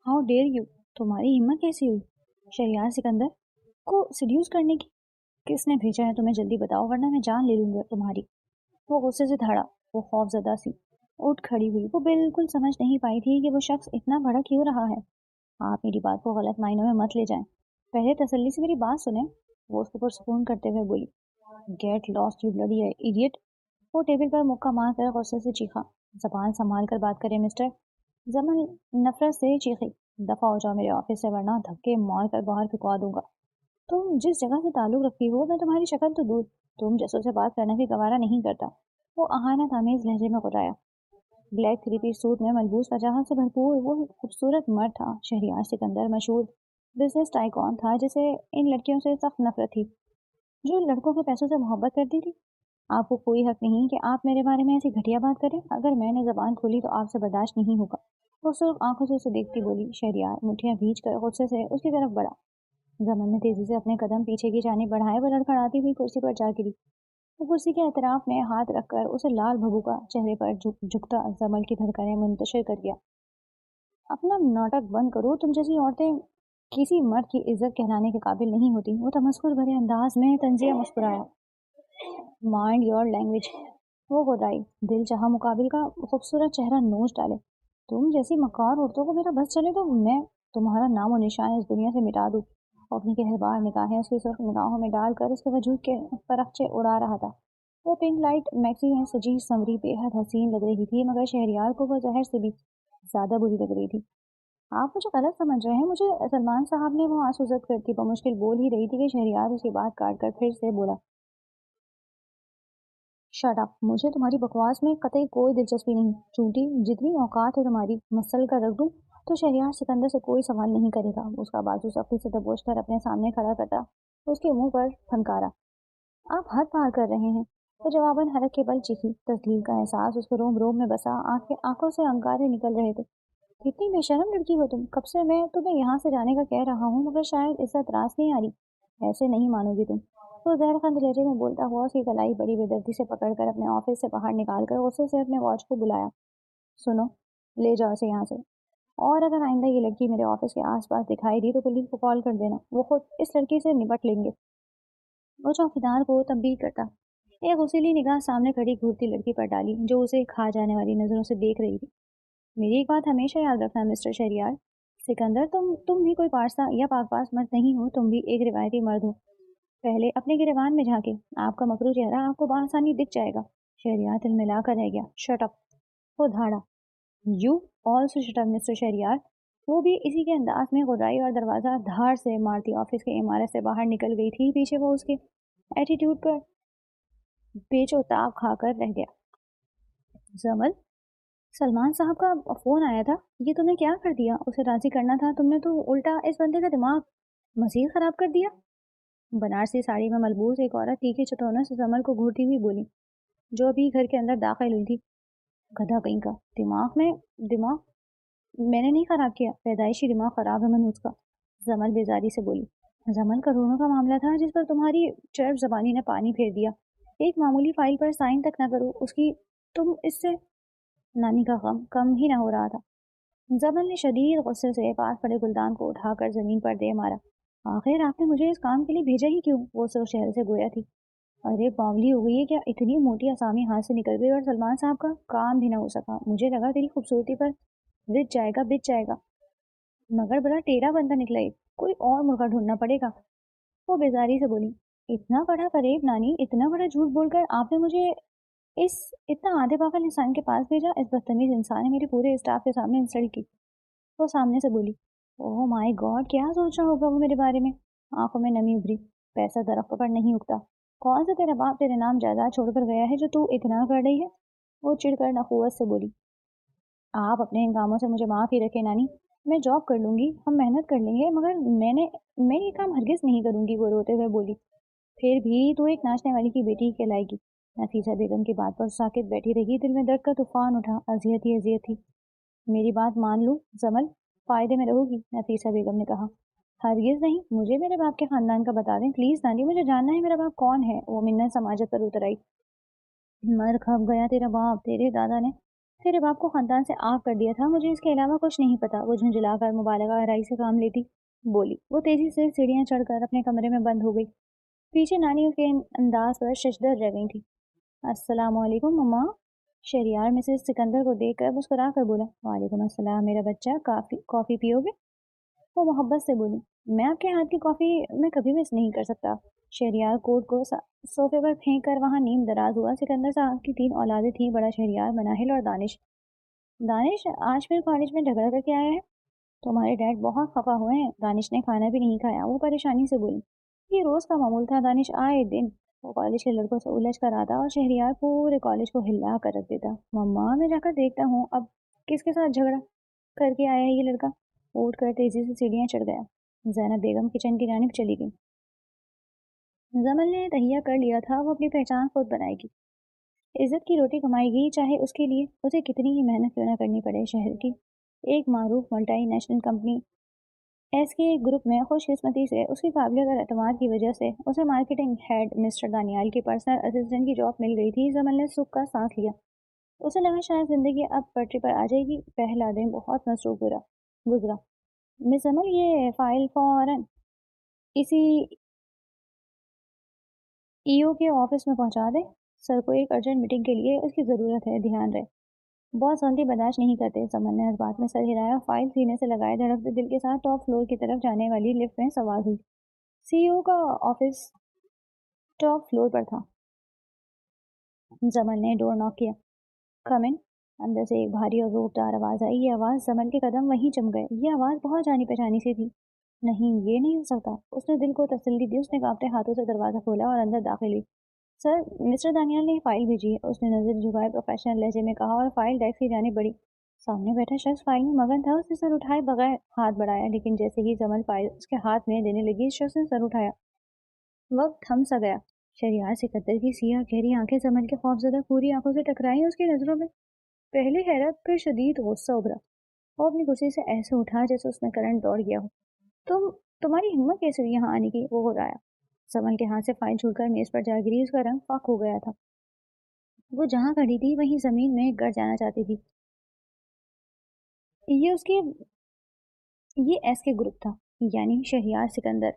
How dare you, तुम्हारी हिम्मत कैसी हुई शहरियार सिकंदर को सिड्यूस करने की? किसने भेजा है तुम्हें? जल्दी बताओ वरना मैं जान ले लूंगा तुम्हारी। वो गुस्से से धड़ा, वो खौफजदा सी उठ खड़ी हुई। वो बिल्कुल समझ नहीं पाई थी कि वो शख्स इतना भड़क क्यों रहा है। आप मेरी बात को गलत मायनों में मत ले जाएं, पहले तसल्ली से मेरी बात सुने, वो उसके ऊपर सुकून करते हुए बोली। Get lost you bloody idiot, वो टेबल पर मुक्का मार कर गुस्से से चीखा। जबान संभाल कर बात करें मिस्टर। जमन नफरत से चीखी। दफा हो जाओ मेरे ऑफिस से वरना धक्के मार कर बाहर फिकवा दूंगा। तुम जिस जगह से ताल्लुक रखती हो मैं तुम्हारी शक्ल तो दूर, तुम जैसों से बात करना भी गवारा नहीं करता। वो अहानत आमेज लहजे में गुर्राया। ब्लैक थ्री पीस सूट में मलबूस वजाहत से भरपूर वो खूबसूरत मर्द था शहरियार सिकंदर, मशहूर बिजनेस टाइकॉन था जिसे इन लड़कियों से सख्त नफरत थी जो लड़कों के पैसों से मोहब्बत करती थी। आपको कोई हक नहीं कि आप मेरे बारे में ऐसी घटिया बात करें। अगर मैंने जबान खोली तो आपसे बर्दाश्त नहीं होगा। वो सिर्फ आंखों से उसे देखती बोली। शहरियार मुठ्ठियां भींच कर गुस्से से उसकी तरफ बढ़ा। जमन ने तेजी से अपने कदम पीछे की जानिब बढ़ाए। वो लड़खड़ाती हुई कुर्सी पर जा गिरी। वो कुर्सी के अतराफ में हाथ रखकर उसे लाल भभूका चेहरे पर झुकता जमल की धड़कनें मुंतशिर कर दिया। अपना नाटक बंद करो, तुम जैसी औरतें किसी मर्द की इज्जत कहलाने के काबिल नहीं होती। वो तमस्कुर भरे अंदाज में तंजिया मुस्कुराया। माइंड योर लैंग्वेज, वो गुर्राई। दिल चाहा मुकाबिल का खूबसूरत चेहरा नोच डाले। तुम जैसी मक्कार औरतों को मेरा बस चले तो मैं तुम्हारा नामो निशान इस दुनिया से मिटा दूं। अपनी कहरबार निगाहें उसकी सुर्ख निगाहों में डालकर उसके वजूद के परखचे उड़ा रहा था। वो पिंक लाइट मैक्सी में सजी संवरी बेहद हसीन लग रही थी, मगर शहरियार को वह जहर से भी ज्यादा बुरी लग रही थी। आप मुझे गलत समझ रहे हैं, मुझे सलमान साहब ने, वो आंसू करती बमुश्किल बोल ही रही थी कि शहरियार उसकी बात काट कर फिर से बोला। शट अप, मुझे तुम्हारी बकवास में कतई कोई दिलचस्पी नहीं। चूंटी, जितनी औकात है तुम्हारी मसल का रख दूं तो शहरियार सिकंदर से कोई सवाल नहीं करेगा। उसका बाजू सख्ती से दबोच कर अपने सामने खड़ा करता उसके मुंह पर फनकारा। आप हद पार कर रहे हैं। तो जवाबन हरक के बल चीखी। तस्लील का एहसास उसके रोम रोम में बसा। आंखों से अंगारे निकल रहे थे। कितनी बेशरम लड़की हो तुम, कब से मैं तुम्हें यहाँ से जाने का कह रहा हूँ मगर शायद इज्जत रास नहीं आ रही। ऐसे नहीं मानोगी तुम। तो जहरखंद लहजे में बोलता हुआ उसकी कलाई बड़ी बेदर्दी से पकड़कर अपने ऑफिस से बाहर निकालकर गुस्से से अपने वॉच को बुलाया। सुनो, ले जाओ इसे यहाँ से, और अगर आइंदा ये लड़की मेरे ऑफिस के आसपास दिखाई दी तो पुलिस को कॉल कर देना, वो खुद इस लड़की से निपट लेंगे। वो चौकीदार को तंबीह करता। एक उसीली निगाह सामने खड़ी घूरती लड़की पर डाली जो उसे खा जाने वाली नजरों से देख रही थी। मेरी एक बात हमेशा याद रखना मिस्टर शहरियार सिकंदर, तुम भी कोई पारसा या पाकपास मर्द नहीं हो, तुम भी एक रिवायती मर्द हो। पहले अपने गिरेबान में झांके, आपका मकरू चेहरा आपको बआसानी दिख जाएगा। शहरियार तिल मिलाकर रह गया। शट अप, वो धाड़ा। You also shut up mister Shahryar. वो भी इसी के अंदाज में गुर्राई और दरवाजा धार से मारती ऑफिस की इमारत से बाहर निकल गई थी। पीछे वो उसके एटीट्यूड पर बेचो ताव खाकर रह गया। जमल, सलमान साहब का फोन आया था, ये तुमने क्या कर दिया? उसे राजी करना था, तुमने तो उल्टा इस बंदे का दिमाग मजीद खराब कर दिया। बनारसी साड़ी में मलबूस एक औरत तीखे चटोनों से जमल को घूरती हुई बोली, जो अभी घर के अंदर दाखिल हुई थी। गधा कहीं का, दिमाग मैंने नहीं खराब किया, पैदाइशी दिमाग खराब है मनूज का। जमल बेजारी से बोली। जमल करोड़ों का मामला था जिस पर तुम्हारी चर्ब जबानी ने पानी फेर दिया। एक मामूली फाइल पर साइन तक न करो उसकी, तुम इससे नानी का गम कम ही न हो रहा था। जमल ने शदीद गुस्से से पास पड़े गुलदान को उठाकर जमीन पर दे मारा। आखिर आपने मुझे इस काम के लिए भेजा ही क्यों? वो सिर्फ शहर से गोया थी। अरे बावली हो गई है क्या? इतनी मोटी आसामी हाथ से निकल गई और सलमान साहब का काम भी ना हो सका। मुझे लगा तेरी खूबसूरती पर बिच जाएगा, मगर बड़ा टेढ़ा बंदा निकला एक, कोई और मुर्गा ढूंढना पड़ेगा। वो बेजारी से बोली। इतना बड़ा फरेब नानी, इतना बड़ा झूठ बोलकर आपने मुझे इस इतना आधे पागल इंसान के पास भेजा? इस बदतमीज इंसान ने मेरे पूरे स्टाफ के सामने इंसल्ट की। वो सामने से बोली। ओह माय गॉड, क्या सोच रहा होगा वो मेरे बारे में? आंखों में नमी उभरी। पैसा दरख्त पर नहीं उगता। कौन सा तेरा बाप तेरे नाम जायदाद छोड़कर गया है जो तू इतना कर रही है? वो चिढ़कर नखुवत से बोली। आप अपने इन कामों से मुझे माफ ही रखे नानी। मैं जॉब कर लूंगी, हम मेहनत कर लेंगे, मगर मैं ये काम हरगिज नहीं करूंगी, वो रोते हुए बोली। फिर भी तू एक नाचने वाली की बेटी कहलाएगी। नफीसा बेगम की बात पर साकित बैठी रही। दिल में दर्द का तूफान उठा। अजियत थी। मेरी बात मान लूं जमल, फायदे में रहोगी, नफीसा बेगम ने कहा। हरगिज नहीं, मुझे मेरे बाप के खानदान का बता दें प्लीज नानी, मुझे जानना है मेरा बाप कौन है। वो मिन्नत समाजत पर उतर आई। मर खप गया तेरा बाप, तेरे दादा ने تیرے باپ کو خاندان سے آگ کر دیا تھا، مجھے اس کے علاوہ کچھ نہیں پتا، وہ جھنجھلا کر مبالغہ آرائی سے کام لیتی بولی۔ وہ تیزی سے سیڑھیاں چڑھ کر اپنے کمرے میں بند ہو گئی۔ پیچھے نانی کے انداز پر ششدر رہ گئی تھی۔ السلام علیکم مما۔ شہریار مسز سکندر کو دیکھ کر مسکرا کر بولا۔ وعلیکم السلام میرا بچہ، کافی پیو گے؟ وہ محبت سے بولی۔ میں آپ کے ہاتھ کی کافی میں کبھی مس نہیں کر سکتا۔ شہریار کوٹ کو صوفے پر پھینک کر وہاں نیم دراز ہوا۔ سکندر صاحب کی 3 اولادیں تھیں، بڑا شہریار، مناہل اور دانش۔ دانش آج پھر کالج میں جھگڑا کر کے آیا ہے؟ تمہارے ڈیڈ بہت خفا ہوئے ہیں۔ دانش نے کھانا بھی نہیں کھایا، وہ پریشانی سے بولی۔ یہ روز کا معمول تھا، دانش آئے دن وہ کالج کے لڑکوں سے الجھ کر آتا اور شہریار پورے کالج کو ہلا کر رکھ دیتا۔ مما میں جا کر دیکھتا ہوں اب کس کے ساتھ جھگڑا کر کے آیا ہے یہ لڑکا۔ اٹھ کر تیزی سے سیڑھیاں چڑھ گیا۔ زینب بیگم کچن کی جانب چلی گئی۔ زمل نے تہیہ کر لیا تھا، وہ اپنی پہچان خود بنائے گی، عزت کی روٹی کمائے گی، چاہے اس کے لیے اسے کتنی ہی محنت کیوں نہ کرنی پڑے۔ شہر کی ایک معروف ملٹی نیشنل کمپنی ایس کے گروپ میں خوش قسمتی سے اس کی قابلیت اور اعتماد کی وجہ سے اسے مارکیٹنگ ہیڈ مسٹر دانیال کی پرسنل اسسٹنٹ کی جاب مل گئی تھی۔ زمل نے سکھ کا سانس لیا، اسے لگا شاید زندگی اب پٹری پر آ جائے گی۔ پہلا دن بہت مصروف گزرا۔ مس زمل یہ فائل فوراً اسی ای او کے آفس میں پہنچا دیں، سر کو ایک ارجنٹ میٹنگ کے لیے اس کی ضرورت ہے، دھیان رہے۔ بہت غلطی برداشت نہیں کرتے۔ زمل نے اس بات میں سر ہلایا، فائل سینے سے لگائے دھڑکتے دل کے ساتھ ٹاپ فلور کی طرف جانے والی لفٹ میں سوار ہوئی۔ سی ای او کا آفس ٹاپ فلور پر تھا۔ زمل نے ڈور ناک کیا۔ کم ان۔ اندر سے ایک بھاری اور روبدار آواز آئی۔ یہ آواز زمل کے قدم وہیں جم گئے۔ یہ آواز بہت جانی پہچانی سی تھی۔ نہیں، یہ نہیں ہو سکتا۔ اس نے دل کو تسلی دی۔ اس نے کانپتے ہاتھوں سے دروازہ کھولا اور اندر داخل ہوئی۔ سر، مسٹر دانیال نے یہ فائل بھیجی ہے، اس نے نظر جھکائے پروفیشنل لہجے میں کہا اور فائل ڈیسک کی جانب بڑھی۔ سامنے بیٹھا شخص فائل میں مگن تھا، اس نے سر اٹھائے بغیر ہاتھ بڑھایا، لیکن جیسے ہی زمل فائل اس کے ہاتھ میں دینے لگی، اس شخص نے سر اٹھایا۔ وقت تھم سا گیا۔ شہریار سکندر کی سیاہ گہری آنکھیں زمل کے خوفزدہ پوری آنکھوں سے ٹکرائیں۔ اس کی نظروں میں پہلے حیرت پھر شدید غصہ ابھرا۔ وہ اپنی کرسی سے ایسے اٹھا جیسے اس میں کرنٹ دوڑ گیا ہو۔ تمہاری ہمت کیسے ہوئی یہاں آنے کی؟ وہ گھبرایا۔ زمل کے ہاتھ سے فائل چھوٹ کر میز پر جا گری۔ اس کا رنگ فاق ہو گیا تھا۔ وہ جہاں کھڑی تھی وہیں زمین میں گڑ جانا چاہتی تھی۔ یہ ایس کے گروپ تھا، یعنی شہریار سکندر۔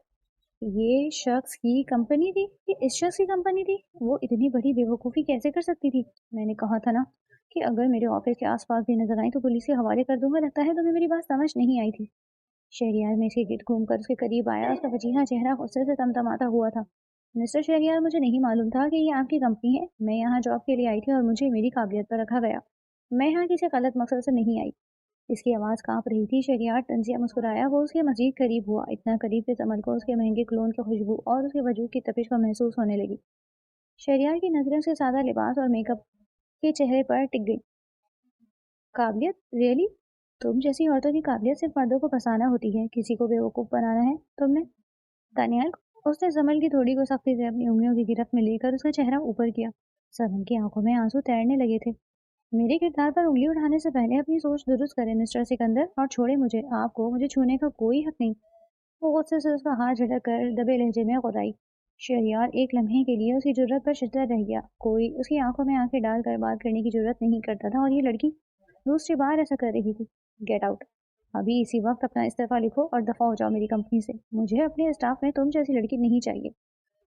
یہ شخص کی کمپنی تھی؟ یہ اس شخص کی کمپنی تھی؟ وہ اتنی بڑی بے وقوفی کیسے کر سکتی تھی؟ میں نے کہا تھا نا کہ اگر میرے آفس کے آس پاس بھی نظر آئی تو پولیس کے حوالے کر دوں گا۔ لگتا ہے تمہیں میری بات سمجھ نہیں آئی تھی۔ شہریار میں اس کے گرد گھوم کر اس کے قریب آیا۔ اس کا وجیہہ چہرہ غصے سے تمتماتا ہوا تھا۔ مسٹر شہریار، مجھے نہیں معلوم تھا کہ یہ آپ کی کمپنی ہے۔ میں یہاں جاب کے لیے آئی تھی اور مجھے میری قابلیت پر رکھا گیا۔ میں یہاں کسی غلط مقصد سے نہیں آئی۔ اس کی آواز کانپ رہی تھی۔ شہریار طنزیہ مسکرایا۔ وہ اس کے مزید قریب ہوا، اتنا قریب کہ زمل کو اس کے مہنگے کلون کی خوشبو اور اس کے وجود کی تپش کو محسوس ہونے لگی۔ شہریار کی نظریں اس کے سادہ لباس اور میک اپ کے چہرے پر ٹک گئی۔ قابلیت؟ ریئلی؟ تم جیسی عورتوں کی قابلیت صرف مردوں کو پھنسانا ہوتی ہے، کسی کو بیوقوف بنانا ہے تم نے؟ دانیال کو؟ اس نے زمل کی تھوڑی کو سختی سے اپنی انگلیوں کی گرفت میں لے کر اس کا چہرہ اوپر کیا۔ زمل کی آنکھوں میں آنسو تیرنے لگے تھے۔ میرے کردار پر انگلی اٹھانے سے پہلے اپنی سوچ درست کریں مسٹر سکندر، اور چھوڑے مجھے۔ آپ کو مجھے چھونے کا کوئی حق نہیں۔ وہ غصے سے اس کا ہاتھ جھٹک کر دبے لہجے میں غدائی۔ شہریار ایک لمحے کے لیے اس کی جرت پر ششدر رہ گیا۔ کوئی اس کی آنکھوں میں آنکھیں ڈال کر بات کرنے کی جرت نہیں کرتا تھا، اور یہ لڑکی دوسری بار ایسا کر رہی تھی۔ Get out! ابھی اسی وقت اپنا استعفیٰ لکھو اور دفع ہو جاؤ میری کمپنی سے۔ مجھے اپنے اسٹاف میں تم جیسی لڑکی نہیں چاہیے۔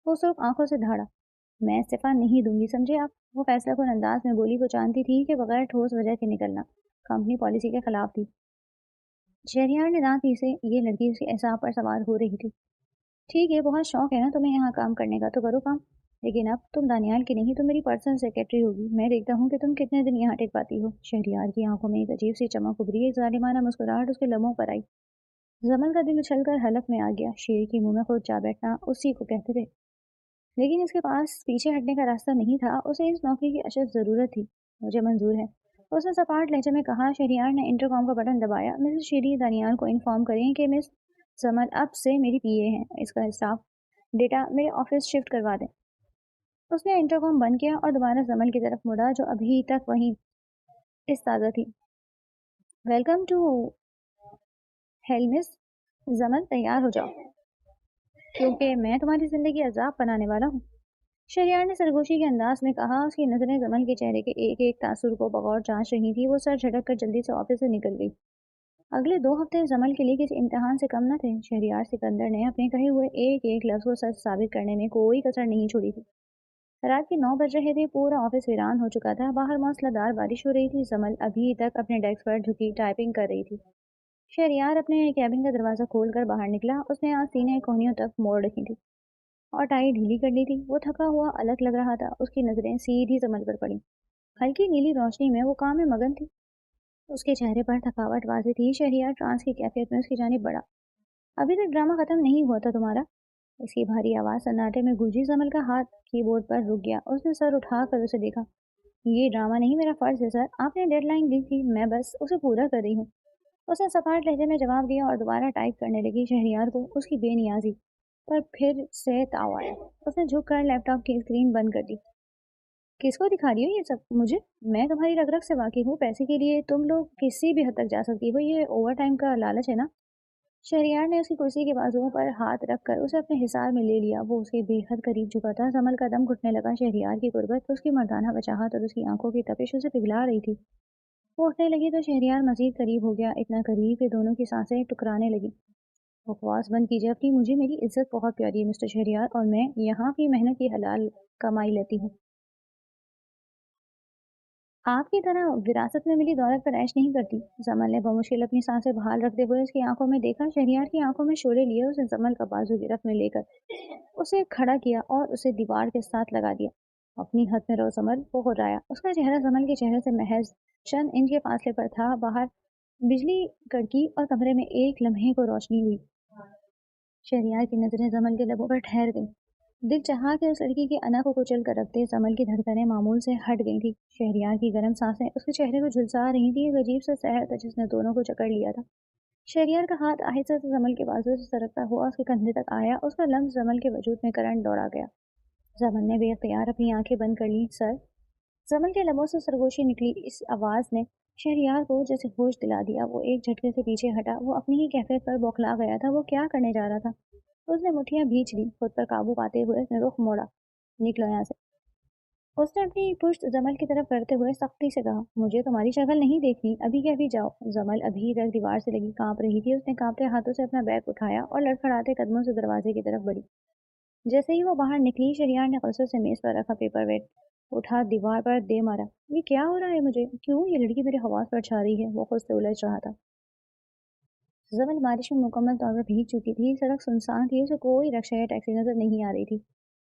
وہ صرف آنکھوں سے دھاڑا۔ میں استعفیٰ نہیں دوں گی، سمجھے آپ؟ وہ فیصلہ کن انداز میں بولی۔ وہ جانتی تھی کہ بغیر ٹھوس وجہ کے نکلنا کمپنی پالیسی کے خلاف تھی۔ شہریار نے دانت پیسے۔ یہ لڑکی اس کے اعصاب پر سوار ہو رہی تھی۔ ٹھیک ہے، بہت شوق ہے نا تمہیں یہاں کام کرنے کا، تو کرو کام، لیکن اب تم دانیال کی نہیں، تم میری پرسنل سیکرٹری ہوگی۔ میں دیکھتا ہوں کہ تم کتنے دن یہاں ٹک پاتی ہو۔ شہریار کی آنکھوں میں ایک عجیب سی چمک ابھری، ایک ظالمانہ مسکراہٹ اس کے لبوں پر آئی۔ زمل کا دل اچھل کر حلق میں آ گیا۔ شیر کے منہ میں خود جا بیٹھنا اسی کو کہتے تھے، لیکن اس کے پاس پیچھے ہٹنے کا راستہ نہیں تھا۔ اسے اس نوکری کی اشد ضرورت تھی۔ مجھے منظور ہے، اس نے سپاٹ لہجے میں کہا۔ شہریار نے انٹرکام کا بٹن دبایا۔ مسز شیری دانیال کو انفارم کریں کہ مس زمل اب سے میری پی اے ہیں، اس کا اسٹاف ڈیٹا میرے آفس شفٹ کروا دیں۔ اس نے انٹرکام بند کیا اور دوبارہ زمل کی طرف مڑا، جو ابھی تک وہیں استادہ تھی۔ ویلکم ٹو ہیل مس زمل، تیار ہو جاؤ، کیونکہ میں تمہاری زندگی عذاب بنانے والا ہوں۔ शहरयार ने सरगोशी के अंदाज में कहा। उसकी नजरें जमल के चेहरे के एक एक तासुर को बगौर जांच रही थी। वो सर झटक कर जल्दी से ऑफिस से निकल गई। अगले 2 हफ्ते जमल के लिए किसी इम्तिहान से कम न थे। शहरयार सिकंदर ने अपने कहे हुए एक एक लफ्ज को सच साबित करने में कोई कसर नहीं छोड़ी थी। रात के 9 बज रहे थे। पूरा ऑफिस वीरान हो चुका था। बाहर मौसलाधार बारिश हो रही थी। जमल अभी तक अपने डेस्क पर झुकी टाइपिंग कर रही थी। शहरयार अपने कैबिन का दरवाजा खोलकर बाहर निकला। उसने आज सीने कोहनियों तक मोड़ रखी थी और टाई ढीली कर ली थी। वो थका हुआ अलग लग रहा था। उसकी नजरें सीधी जमल पर पड़ी। हल्की नीली रोशनी में वो काम में मगन थी। उसके चेहरे पर थकावट वाज़ेह थी। शहरयार ट्रांस की कैफियत में उसकी जानिब बढ़ा। अभी तक ड्रामा खत्म नहीं हुआ था तुम्हारा? इसकी भारी आवाज़ सन्नाटे में गूंजी। जमल का हाथ कीबोर्ड पर रुक गया। उसने सर उठाकर उसे देखा। ये ड्रामा नहीं, मेरा फर्ज है सर। आपने डेडलाइन दी थी, मैं बस उसे पूरा कर रही हूँ। उसने सपाट लहजे में जवाब दिया और दोबारा टाइप करने लगी। शहरयार को उसकी बेनियाजी पर फिर से ताव आया। उसने झुककर लैपटॉप की स्क्रीन बंद कर दी। किसको दिखा रही हो ये सब? मुझे? मैं तुम्हारी रग रग से वाकिफ हूँ। पैसे के लिए तुम लोग किसी भी हद तक जा सकती हो। ये ओवर टाइम का लालच है ना? शहरयार ने उसकी कुर्सी के बाजुओं पर हाथ रखकर उसे अपने हिसार में ले लिया। वो उसके बेहद करीब झुका था। जमल का दम घुटने लगा। शहरयार की गुर्बत, उसकी मर्दाना वजाहत और उसकी आंखों की तपिश उसे पिघला रही थी। वो उठने लगी तो शहरयार मजीद करीब हो गया। इतना करीब कि दोनों की सांसें टकराने लगी। बकवास बंद कीजिए अपनी। मुझे मेरी इज्जत बहुत प्यारी है मिस्टर शहरयार, और मैं यहाँ की मेहनत की हलाल कमाई लेती हूँ। आपकी तरह विरासत में मिली दौलत पर ऐश नहीं करती। जमल ने बमुश्किल अपनी सांसें बहाल रखते हुए उसकी आंखों में देखा। शहरयार की आंखों में शोले लिए उसने जमल का बाजू गिरफ्त में लेकर उसे खड़ा किया और उसे दीवार के साथ लगा दिया। अपनी हद में रहो जमल, वो घुर्राया। उसका चेहरा जमल के चेहरे से महज चंद इंच के फासले पर था। बाहर बिजली कड़की और कमरे में एक लम्हे को रोशनी हुई। शहरयार की नजरें जमल के लबों पर ठहर गईं। दिल चाहा कि उस लड़की के अना को कुचल कर रखते। जमल की धड़कनें मामूल से हट गई थी। शहरयार की गर्म सांसें उसके चेहरे को झुलसा रही थी। एक अजीब सा सहर था जिसने दोनों को जकड़ लिया था। शहरयार का हाथ आहिस्ता से जमल के बाजू से सरकता हुआ उसके कंधे तक आया। उसका लम्स जमल के वजूद में करंट दौड़ा गया। जमल ने बेख्तियार अपनी आंखें बंद कर ली। सर। जमल के लबों से सरगोशी निकली। इस आवाज ने शहरयार को जैसे होश दिला दिया। वो एक झटके से पीछे हटा। वो अपनी ही कैफियत पर बौखला गया था। वो क्या करने जा रहा था? उसने मुठ्ठियां भींच ली। खुद पर काबू पाते हुए उसने रुख मोड़ा। निकलो यहाँ से। उसने अपनी पुश्त जमल की तरफ करते हुए सख्ती से कहा। मुझे तुम्हारी शक्ल नहीं देखनी, अभी के अभी जाओ। जमल अभी तक दीवार से लगी कांप रही थी। उसने कांपते हाथों से अपना बैग उठाया और लड़खड़ाते कदमों से दरवाजे की तरफ बढ़ी। जैसे ही वो बाहर निकली, शहरयार ने गुस्से से मेज पर रखा पेपर वेट उठा दीवार पर दे मारा। ये क्या हो रहा है मुझे? क्यों ये लड़की मेरे हवास पर छा रही है? वो खुद से उलझ रहा था। जमल बारिश में मुकम्मल तौर पर भीग चुकी थी। सड़क सुनसान थी। उसे कोई रक्षा या टैक्सी नजर नहीं आ रही थी।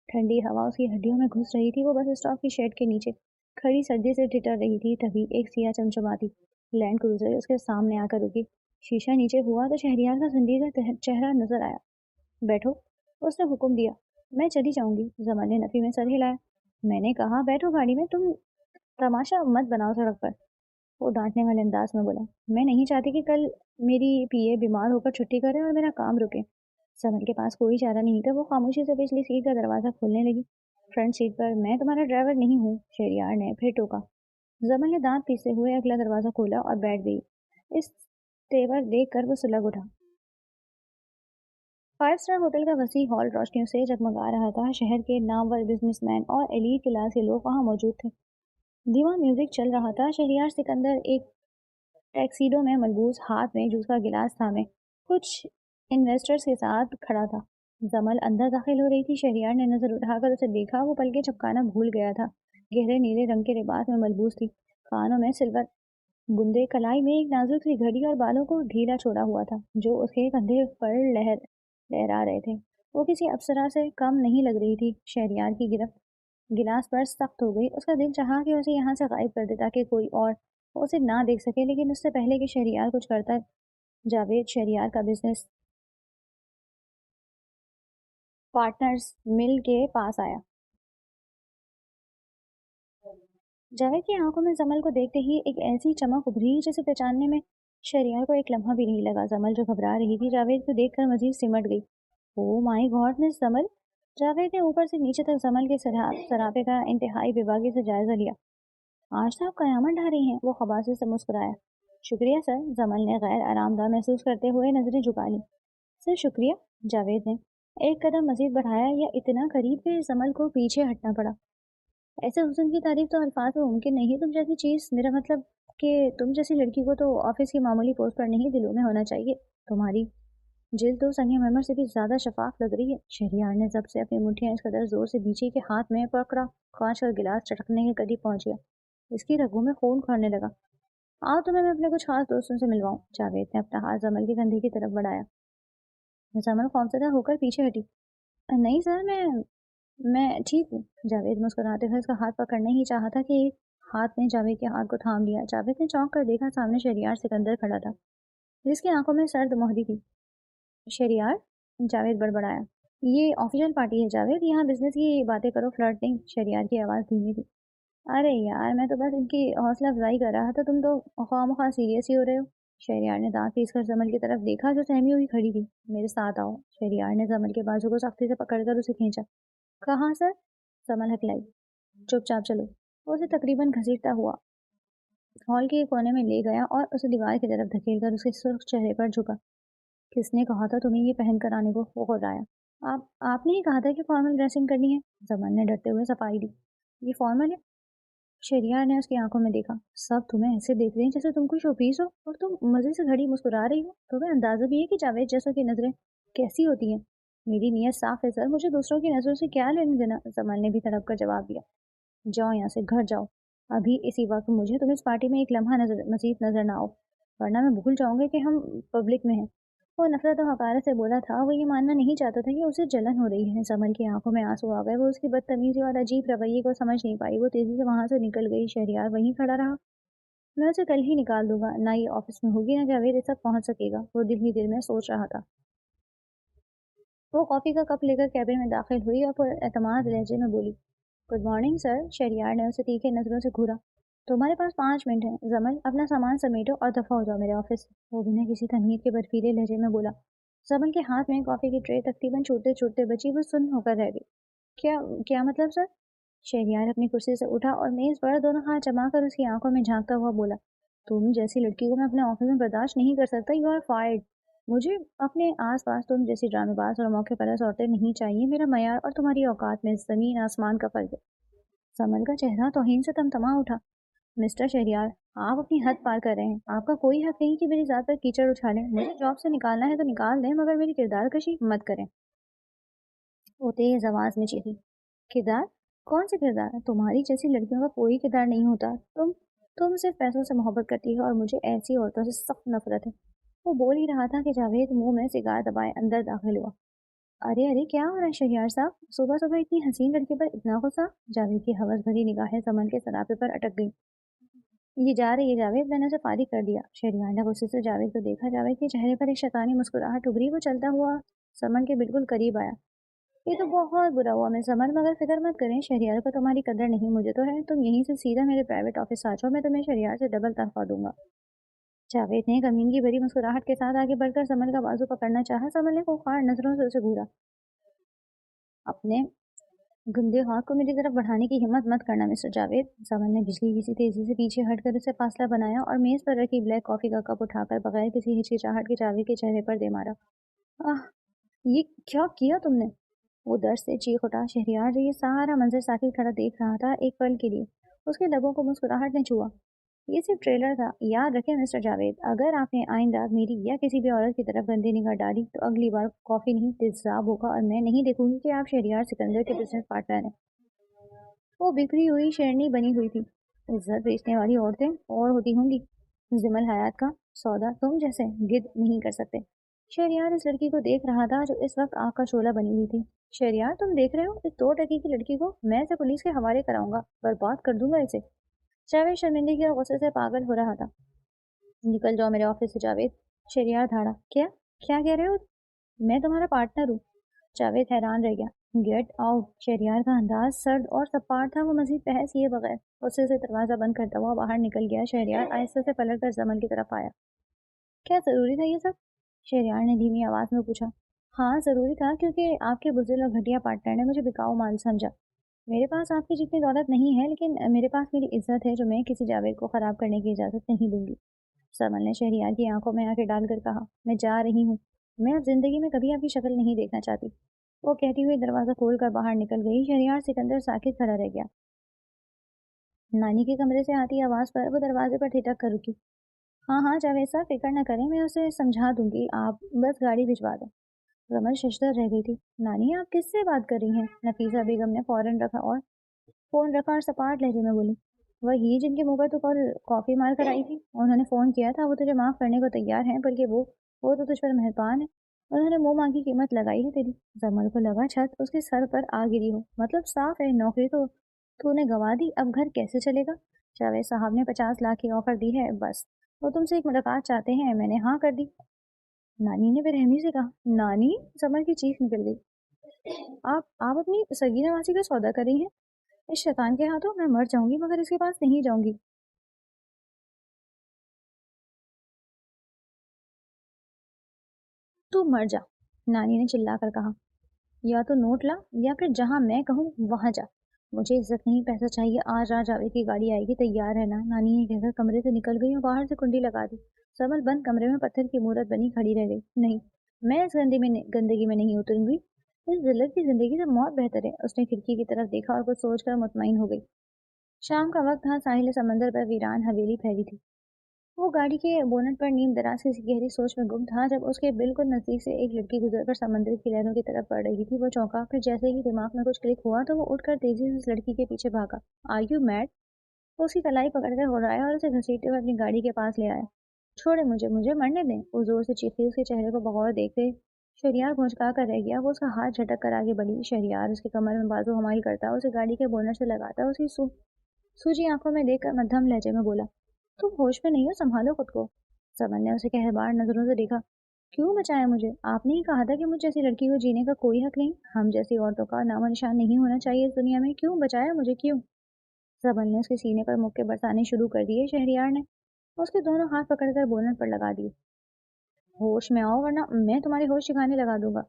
ठंडी हवा उसकी हड्डियों में घुस रही थी। वो बस स्टॉप की शेड के नीचे खड़ी सर्दी से ठिठर रही थी। तभी एक सिया चमचमाती लैंड क्रूजर उसके सामने आकर रुकी। शीशा नीचे हुआ तो शहरयार का संजीदा चेहरा नजर आया। बैठो, उसने हुक्म दिया। मैं चली जाऊंगी। जमल ने नफी में सर हिलाया। मैंने कहा बैठो गाड़ी में। तुम तमाशा मत बनाओ सड़क पर। वो डांटने वाले अंदाज में बोला। मैं नहीं चाहती कि कल मेरी पीए बीमार होकर छुट्टी करे और मेरा काम रुके। समर के पास कोई चारा नहीं था। वो खामोशी से पिछली सीट का दरवाजा खोलने लगी। फ्रंट सीट पर। मैं तुम्हारा ड्राइवर नहीं हूँ, शहरयार ने फिर टोका। जमल ने दांत पीसते हुए अगला दरवाजा खोला और बैठ गई। इस तेवर देख कर वो सुलग उठा। 5 स्टार होटल का वसी हॉल रोशनियों से जगमगा रहा था। शहर के नामवर बिजनेसमैन और एलीट क्लास के लोग वहां मौजूद थे। धीमा म्यूजिक चल रहा था। शहरयार सिकंदर एक टैक्सीडो में मलबूस, हाथ में जूस का गिलास थामे कुछ इन्वेस्टर्स के साथ खड़ा था। जमल अंदर दाखिल हो रही थी। शहरयार ने नजर उठाकर उसे देखा। वो पलके झपकाना भूल गया था। गहरे नीले रंग के लिबास में मलबूस थी। कानों में सिल्वर बुंदे, कलाई में एक नाजुक सी घड़ी और बालों को ढीला छोड़ा हुआ था जो उसके कंधे पर लहरा रहे थे। वो किसी अप्सरा से कम नहीं लग रही थी। शहरयार की गिरफ्त गिलास पर सख्त हो गई। उसका दिल चाहा कि उसे यहाँ से गायब कर दे ताकि कोई और उसे ना देख सके, लेकिन उससे पहले कि शहरयार कुछ करता, जावेद शहरयार का बिजनेस पार्टनर्स मिल के पास आया। जावेद की आंखों में जमल को देखते ही एक ऐसी चमक उभरी जिसे पहचानने में शहरयार को एक लम्हा भी नहीं लगा। जमल जो घबरा रही थी, जावेद को देखकर मजीद सिमट गई। ओ माय गॉड मिस जमल। जावेद ने ऊपर से नीचे तक जमल के सरापे का इंतहाई बेबाकी से जायजा लिया। आज तो आप कयामत ढा रही हैं। वो खबासे से मुस्कुराया। शुक्रिया सर। जमल ने गैर आरामदा महसूस करते हुए नजरें झुका ली। सर शुक्रिया, जावेद ने ایک قدم مزید بڑھایا یا اتنا قریب کہ زمل کو پیچھے ہٹنا پڑا. ایسے حسن کی تعریف تو الفاظ میں ممکن نہیں. تم جیسی چیز، میرا مطلب کہ تم جیسی لڑکی کو تو آفس کی معمولی پوسٹ پر نہیں دلوں میں ہونا چاہیے. تمہاری جلد تو سنگ مرمر سے بھی زیادہ شفاف لگ رہی ہے. شہریار نے ضبط سے اپنی مٹھیاں اس قدر زور سے بیچی کہ ہاتھ میں پکڑا کانچ کا گلاس چٹکنے کے قریب پہنچ گیا. اس کی رگوں میں خون کھولنے لگا. آؤ تمہیں میں اپنے کچھ خاص دوستوں سے ملواؤں. جاوید نے اپنا ہاتھ زمل کے کندھے کی طرف بڑھایا. زمل خوفزدہ ہو کر پیچھے ہٹی. نہیں سر، میں ٹھیک ہوں. جاوید مسکراتے ہوئے اس کا ہاتھ پکڑنا ہی چاہا تھا کہ ایک ہاتھ نے جاوید کے ہاتھ کو تھام لیا. جاوید نے چونک کر دیکھا. سامنے شہریار سکندر کھڑا تھا جس کی آنکھوں میں سرد مہری تھی. شہریار، جاوید بڑبڑایا. یہ آفیشل پارٹی ہے جاوید، یہاں بزنس کی باتیں کرو، فلرٹ نہیں. شہریار کی آواز دھیمی تھی. ارے یار، میں تو بس ان کی حوصلہ افزائی کر رہا تھا، تم تو خواہ مخواہ سیریس ہی ہو رہے ہو. شہریار نے دانت پیس کر زمل کی طرف دیکھا جو سہمی ہوئی کھڑی تھی. میرے ساتھ آؤ. شہریار نے زمل کے بازو کو سختی سے پکڑ کر اسے کھینچا. کہاں سر؟ زمل ہکلائی. چپ چاپ چلو. وہ اسے تقریباً گھسیٹتا ہوا ہال کے کونے میں لے گیا اور اسے دیوار کی طرف دھکیل کر اس کے سرخ چہرے پر جھکا. کس نے کہا تھا تمہیں یہ پہن کر آنے کو؟ وہ غرایا. آپ نے ہی کہا تھا کہ فارمل ڈریسنگ کرنی ہے. زمل نے ڈرتے ہوئے صفائی دی. یہ فارمل ہے؟ شہریار نے اس کی آنکھوں میں دیکھا. سب تمہیں ایسے دیکھ رہے ہیں جیسے تم کوئی شو پیس ہو، اور تم مزے سے گھڑی مسکرا رہی ہو. تمہیں اندازہ بھی ہے کہ جاوید جیسوں کی نظریں کیسی ہوتی ہیں؟ میری نیت صاف ہے سر، مجھے دوسروں کی نظروں سے کیا لینا دینا. زمل نے بھی تڑپ کر جواب دیا. جاؤ یہاں سے، گھر جاؤ ابھی اسی وقت. مجھے تم اس پارٹی میں ایک لمحہ مزید نظر نہ آؤ، ورنہ میں بھول جاؤں گا کہ ہم پبلک میں ہیں. وہ نفرت و حقارت سے بولا تھا. وہ یہ ماننا نہیں چاہتا تھا کہ اسے جلن ہو رہی ہے. زمل کی آنکھوں میں آنسو آ گئے. وہ اس کی بدتمیزی اور عجیب رویے کو سمجھ نہیں پائی. وہ تیزی سے وہاں سے نکل گئی. شہریار وہیں کھڑا رہا. میں اسے کل ہی نکال دوں گا. نہ یہ آفس میں ہوگی، نہ جاوید اس تک پہنچ سکے گا. وہ دل ہی دل میں سوچ رہا تھا. وہ کافی کا کپ لے کر کیبن میں داخل ہوئی اور پر اعتماد لہجے میں بولی. Good morning sir. شہریار نے اسے تیکھے نظروں سے گھورا. تمہارے پاس 5 منٹ ہیں. زمل، اپنا سامان سمیٹو اور دفع ہو جاؤ میرے آفس سے. وہ بنا کسی تمہید کے برفیلے لہجے میں بولا. زمل کے ہاتھ میں کافی کی ٹرے تقریباً چھوٹے چھوٹے بچی. وہ سن ہو کر رہ گئی. کیا مطلب سر؟ شہریار اپنی کرسی سے اٹھا اور میز پر دونوں ہاتھ جما کر اس کی آنکھوں میں جھانکتا ہوا بولا. تم جیسی لڑکی کو میں اپنے آفس میں برداشت نہیں کر سکتا. You are fired. مجھے اپنے آس پاس تم جیسی ڈرامے باز اور موقع پرست عورتیں نہیں چاہیے. میرا معیار اور تمہاری اوقات میں زمین آسمان کا فرق ہے. زمل کا چہرہ توہین سے تمتما اٹھا. مسٹر شہریار، آپ اپنی حد پار کر رہے ہیں. آپ کا کوئی حق نہیں کہ میری ذات پر کیچڑ اچھالیں. مجھے جاب سے نکالنا ہے تو نکال دیں، مگر میری کردار کشی مت کریں. وہ تیز آواز میں چیخی. کردار؟ کون سے کردار؟ تمہاری جیسی لڑکیوں کا کوئی کردار نہیں ہوتا. تم صرف پیسوں سے محبت کرتی ہو اور مجھے ایسی عورتوں سے سخت نفرت ہے. وہ بول ہی رہا تھا کہ جاوید منہ میں سگار دبائے اندر داخل ہوا. ارے کیا ہو رہا ہے شہریار صاحب؟ صبح صبح اتنی حسین لڑکی پر اتنا غصہ؟ جاوید کی حوث بھری نگاہیں زمن کے سراپے پر اٹک گئی. یہ جا رہی ہے جاوید، میں نے اسے فارغ کر دیا. شہریار نے غصے سے جاوید کو دیکھا. جاوید کے چہرے پر ایک شیطانی مسکراہٹ ابھری. وہ چلتا ہوا زمن کے بالکل قریب آیا. یہ تو بہت برا ہوا مس زمن، مگر فکر مت کریں، شہریار کو تمہاری قدر نہیں، مجھے تو ہے. تم یہیں سے سیدھا میرے پرائیویٹ آفس آ جاؤ، میں تمہیں شہریار سے ڈبل تنخواہ دوں گا. جاوید نے غمگینی بھری مسکراہٹ کے ساتھ آگے بڑھ کر زمن کا بازو پکڑنا چاہا. زمن نے خوفار نظروں سے اسے گھورا. اپنے گندے ہاتھ کو میری طرف بڑھانے کی ہمت مت کرنا مسٹر جاوید. زمن نے بجلی کسی تیزی سے پیچھے ہٹ کر اسے فاصلہ بنایا اور میز پر رکھی بلیک کافی کا کپ اٹھا کر بغیر کسی ہچکچاہٹ کے جاوید کے چہرے پر دے مارا. یہ کیا کیا تم نے؟ وہ درد سے چیخ اٹھا. شہریار جو یہ سارا منظر ساکت کھڑا دیکھ رہا تھا، ایک پل کے لیے اس کے لبوں کو مسکراہٹ نے چھوا. یہ صرف ٹریلر تھا. یاد رکھیں مسٹر جاوید، اگر آپ نے آئندہ میری یا کسی بھی عورت کی طرف گندی نگاہ ڈالی تو اگلی بار کافی نہیں تیزاب ہوگا اور میں نہیں دیکھوں گی کہ آپ شہریار سکندر کے بزنس پارٹنر ہیں. وہ بکھری ہوئی شیرنی بنی ہوئی تھی. عزت بیچنے والی عورتیں اور ہوتی ہوں گی. زمل حیات کا سودا تم جیسے گد نہیں کر سکتے. شہریار اس لڑکی کو دیکھ رہا تھا جو اس وقت آنکھ کا شعلہ بنی ہوئی تھی. شہریار، تم دیکھ رہے ہو اس 2 ٹکی کی لڑکی کو؟ میں اسے پولیس کے حوالے کراؤں گا، برباد کر دوں گا اسے. جاوید شرمندگی اور غصے سے پاگل ہو رہا تھا. نکل جاؤ میرے آفس سے جاوید. شہریار دھاڑا. کیا کہہ رہے ہو؟ میں تمہارا پارٹنر ہوں. جاوید حیران رہ گیا. Get out. شہریار کا انداز سرد اور سپاٹ تھا. وہ مزید بحث کیے بغیر غصے سے دروازہ بند کرتا ہوا باہر نکل گیا. شہریار آہستہ سے پلٹ کر زمن کی طرف آیا. کیا ضروری تھا یہ سب؟ شہریار نے دھیمی آواز میں پوچھا. ہاں ضروری تھا، کیونکہ آپ کے بزدل اور گھٹیا پارٹنر نے مجھے بکاؤ مال سمجھا. میرے پاس آپ کی جتنی دولت نہیں ہے، لیکن میرے پاس میری عزت ہے جو میں کسی جاوید کو خراب کرنے کی اجازت نہیں دوں گی. زمن نے شہریار کی آنکھوں میں آنکھیں ڈال کر کہا. میں جا رہی ہوں. میں اب زندگی میں کبھی آپ کی شکل نہیں دیکھنا چاہتی. वो कहती हुई दरवाज़ा खोल कर बाहर निकल गई। शहरयार सिकंदर साकित खड़ा रह गया। नानी के कमरे से आती आवाज़ पर वो दरवाजे पर ठिठक कर रुकी। हाँ हाँ जावेद साहब, फिक्र न करें, मैं उसे समझा दूंगी, आप बस गाड़ी भिजवा दें। रमन शशदर रह गई थी। नानी, आप किससे बात कर रही हैं? नफीसा बेगम ने फोन रखा और सपाट लहजे में बोली। वही जिनके मुंह पर तो कल कॉफी मार कर आई थी। उन्होंने फोन किया था, वो तुझे माफ करने को तैयार हैं, बल्कि वो तो तुझ पर मेहरबान है। उन्होंने मुंह मांगी कीमत लगाई है तेरी। जमल को लगा छत उसके सर पर आ गिरी हो। मतलब साफ है, नौकरी तो तूने गंवा दी, अब घर कैसे चलेगा? जावेद साहब ने 50 लाख की ऑफर दी है, बस वो तुमसे एक मुलाकात चाहते हैं, मैंने हाँ कर दी। नानी ने बेरहमी से कहा। नानी? समर की चीख निकल गई। आप अपनी सगी नवासी का सौदा कर रही हैं? इस शैतान के हाथों मैं मर जाऊंगी, मगर इसके पास नहीं जाऊंगी। तू मर जा, नानी ने चिल्लाकर कहा। या तो नोट ला, या फिर जहां मैं कहूँ वहां जा। मुझे इज्जत नहीं, पैसा चाहिए। आज आ जावे की गाड़ी आएगी, तैयार है ना? नानी ने कहकर कमरे से निकल गई और बाहर से कुंडी लगा दी। समल बंद कमरे में पत्थर की मूरत बनी खड़ी रह गई। नहीं, मैं इस गंदगी में नहीं उतरूंगी। इस जिल्लत की जिंदगी से मौत बेहतर है। उसने खिड़की की तरफ देखा और कुछ सोचकर मुतमईन हो गई। शाम का वक्त था, साहिल समंदर पर वीरान हवेली फैली थी। वो गाड़ी के बोनट पर नीम दराज की गहरी सोच में गुम था जब उसके बिल्कुल नजदीक से एक लड़की गुजरकर समुद्र की लहरों की तरफ बढ़ रही थी। वो चौंका, फिर जैसे ही दिमाग में कुछ क्लिक हुआ तो वो उठकर तेजी से उस लड़की के पीछे भागा। Are you mad? वो उसकी कलाई पकड़कर गुर्राया और उसे घसीटते हुए अपनी गाड़ी के पास ले आया। छोड़े मुझे, मुझे मरने दें, वो जोर से चीखी। उसके चेहरे को बगौर देखते शहरियार भौचका कर रह गया। वो उसका हाथ झटक कर आगे बढ़ी। शहरियार उसके कमर में बाजू हमाल करता, उसे गाड़ी के बोनट से लगाता, उसकी सूजी आंखों में देखकर मध्यम लहजे में बोला। तुम होश में नहीं हो, संभालो खुद को। समन ने उसे कहरबार नजरों से देखा। क्यों बचाया मुझे? आपने ही कहा था कि मुझ जैसी लड़की को जीने का कोई हक नहीं, हम जैसी औरतों का नामो निशान नहीं होना चाहिए इस दुनिया में। क्यों बचाया मुझे, क्यों? सबल ने उसके सीने पर मुक्के बरसाने शुरू कर दिए। शहरियार ने उसके दोनों हाथ पकड़कर बोनट पर लगा दिए। होश में आओ, वरना मैं तुम्हारे होश ठिकाने लगा दूंगा।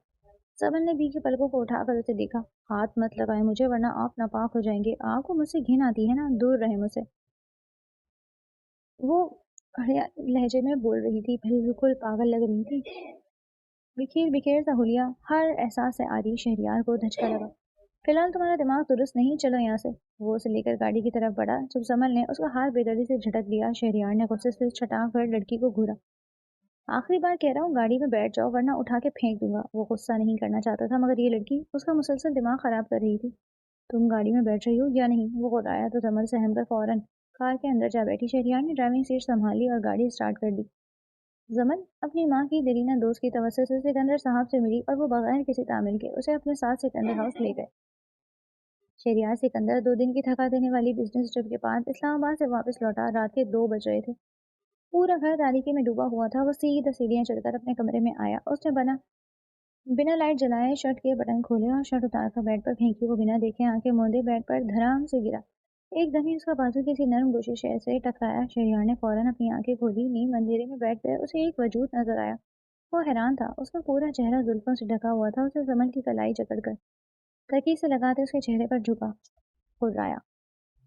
सबल ने बी की पलकों को उठाकर उसे देखा। हाथ मत लगाए मुझे, वरना आप नापाक हो जाएंगे। आपको मुझसे घिन आती है ना? दूर रहे मुझसे। वो खड़े लहजे में बोल रही थी, बिल्कुल पागल लग रही थी। बिखेर बिखेर सा हुलिया हर एहसास से आरी। शहरियार को धचका लगा। फिलहाल तुम्हारा दिमाग दुरुस्त नहीं, चलो यहाँ से। वो उसे लेकर गाड़ी की तरफ बढ़ा जब समल ने उसका हाथ बेदर्दी से झटक दिया। शहरियार ने गुस्से से छटाक कर लड़की को घूरा। आखिरी बार कह रहा हूँ, गाड़ी में बैठ जाओ, वरना उठा के फेंक दूंगा। वो गुस्सा नहीं करना चाहता था, मगर ये लड़की उसका मुसलसल दिमाग खराब कर रही थी। तुम गाड़ी में बैठ रही हो या नहीं? वो गुर्राया तो समल सहम कर फौरन कार के अंदर जा बैठी। शहरियार ने ड्राइविंग सीट संभाली और गाड़ी स्टार्ट कर दी। जमन अपनी माँ की देरीना दोस्त की तवज्जो से सिकंदर साहब से मिली और वो बगैर किसी तामिल के उसे अपने साथ सिकंदर हाउस ले गए। शहरियार सिकंदर 2 दिन की थका देने वाली बिजनेस ट्रिप के बाद इस्लामाबाद से वापस लौटा। रात के 2 बज रहे थे। पूरा घर तारीकी में डूबा हुआ था। वो सीधा सीढ़ियां चढ़कर अपने कमरे में आया। उसने बिना लाइट जलाए शर्ट के बटन खोले और शर्ट उतारकर बेड पर फेंकी। वो बिना देखे आंखें मूंदे बेड पर धड़ाम से गिरा। एकदम ही उसका बाजू किसी नर्म गोशे से टकराया। शहरियार ने फौरन अपनी आंखें खोली। नीम अंधेरे में बेड पर उसे एक वजूद नजर आया। वो हैरान था। उसका पूरा चेहरा जुल्फों से ढका हुआ था। उसे समन की कलाई जकड़कर तकिए से लगाते उसके चेहरे पर झुका, कुर्राया।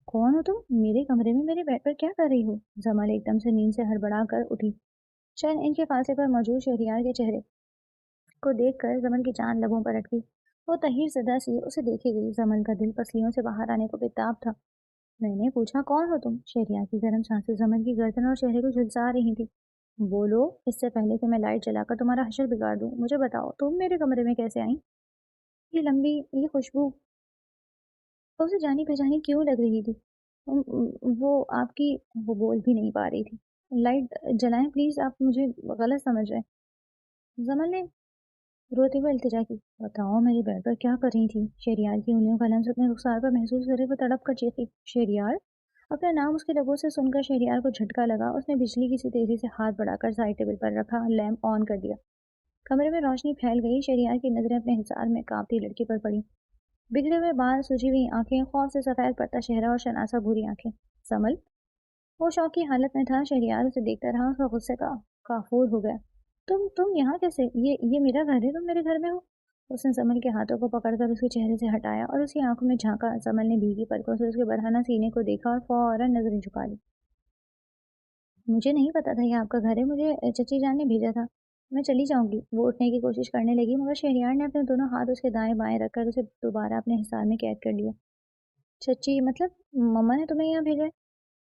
कौन हो तुम? मेरे कमरे में मेरे बेड पर क्या कर रही हो? जमाल एकदम से नींद से हड़बड़ा कर उठी। चंद इनके फासले पर मौजूद शहरियार के चेहरे को देखकर जमल की जान लबों पर अटकी। वो तहीर सदा सी उसे देखे गई। जमल का दिल पसलियों से बाहर आने को बेताब था। मैंने पूछा, कौन हो तुम? शहरियार की गर्म सांसें जमल की गर्दन और चेहरे को झुलसा रही थी। बोलो, इससे पहले कि मैं लाइट जलाकर तुम्हारा हशर बिगाड़ दूं। मुझे बताओ, तुम मेरे कमरे में कैसे आई? ये लंबी, ये खुशबू उसे जानी पहचानी क्यों लग रही थी? वो आपकी, वो बोल भी नहीं पा रही थी। लाइट जलाएं प्लीज, आप मुझे गलत समझ रहे हैं। जमल ने रोते हुए इल्तिजा की। बताओ, मेरे बेड पर क्या कर रही थी? शहरियार की उंगलियों का लम्स अपने रुखसार पर महसूस करे वो तड़प कर चीखी। शहरियार? अपना नाम उसके लबों से सुनकर शहरियार को झटका लगा। उसने बिजली की सी तेजी से हाथ बढ़ाकर साइड टेबल पर रखा लैंप ऑन कर दिया। कमरे में रोशनी फैल गई। शहरियार की नजरें अपने हिसार में कांपती लड़की पर पड़ी। बिगड़े हुए बाल, सूजी हुई आंखें, खौफ से सफेद पड़ता चेहरा और शनासा भूरी आंखें। समल? वो शौक की हालत में था। शहरियार उसे देखता रहा। उसका गुस्से का काफूर हो गया। तुम यहाँ कैसे? ये मेरा घर है, तुम मेरे घर में हो? उसने समल के हाथों को पकड़कर उसके चेहरे से हटाया और उसकी आंखों में झांका। समल ने भीगी पलकों से उसके बरहना सीने को देखा और फौरन नजरें झुका ली। मुझे नहीं पता था ये आपका घर है, मुझे चची जान ने भेजा था। मैं चली जाऊंगी। वो उठने की कोशिश करने लगी मगर शहरयार ने अपने दोनों हाथ उसके दाएं बाएं रखकर उसे दोबारा अपने हिसार में कैद कर लिया। चची मतलब मम्मा ने तुम्हें यहाँ भेजा है?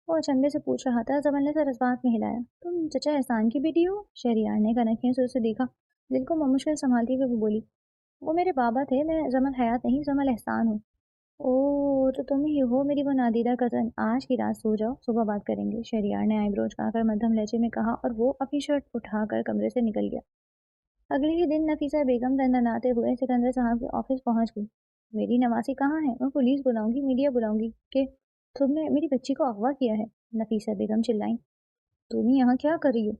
वो अचंभे से पूछ रहा था। जमल ने सर इस बात में हिलाया। तुम चचा एहसान की बेटी हो? शहरयार ने कनखियों से उसे देखा। दिल को मुश्किल संभालती हुए वो बोली, वो मेरे बाबा थे, मैं जमल हयात नहीं, जमल एहसान हूँ। ओह तो तुम ही हो मेरी वो नादीदा कज़न। आज की रात सो जाओ, सुबह बात करेंगे, शहरयार ने आईब्रो उचकाकर मध्यम लहजे में कहा और वो अपनी शर्ट उठाकर कमरे से निकल गया। अगले ही दिन नफीसा बेगम दंदनाते हुए सिकंदर साहब के ऑफिस पहुंच गई। मेरी नवासी कहाँ है? मैं पुलिस बुलाऊंगी, मीडिया बुलाऊंगी कि तुमने मेरी बच्ची को अगवा किया है। नफीसा बेगम चिल्लाई। तुम यहाँ क्या कर रही हो?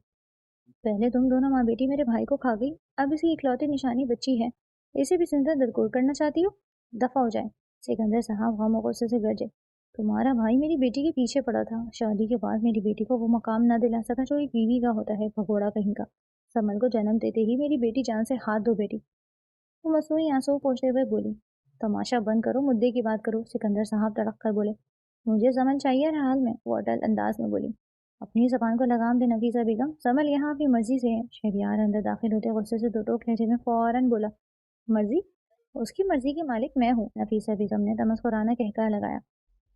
पहले तुम दोनों माँ बेटी मेरे भाई को खा गई, अब इसकी इकलौती निशानी बच्ची है, इसे भी जिंदा दरकोर करना चाहती हो? दफा हो जाए। सिकंदर साहब गम और गुस्से से गरजे। तुम्हारा भाई मेरी बेटी के पीछे पड़ा था, शादी के बाद मेरी बेटी को वो मकाम न दिला सका जो एक बीवी का होता है, भगोड़ा कहीं का। समल को जन्म देते ही मेरी बेटी जान से हाथ धो बेटी। वो मसनूई आंसू पोंछते हुए बोली। तमाशा बंद करो, मुद्दे की बात करो, सिकंदर साहब तड़क कर बोले। मुझे समन चाहिए हर हाल में, वो अटल अंदाज में बोली। अपनी जबान को लगाम दे नफीसा बेगम, समल यहाँ अपनी मर्जी से है। शहरयार अंदर दाखिल होते गुस्से से दो टोक लहजे में फौरन बोला। मर्जी? उसकी मर्जी की मालिक मैं हूँ। नफीसा बेगम ने तमस्कुराना कहका लगाया।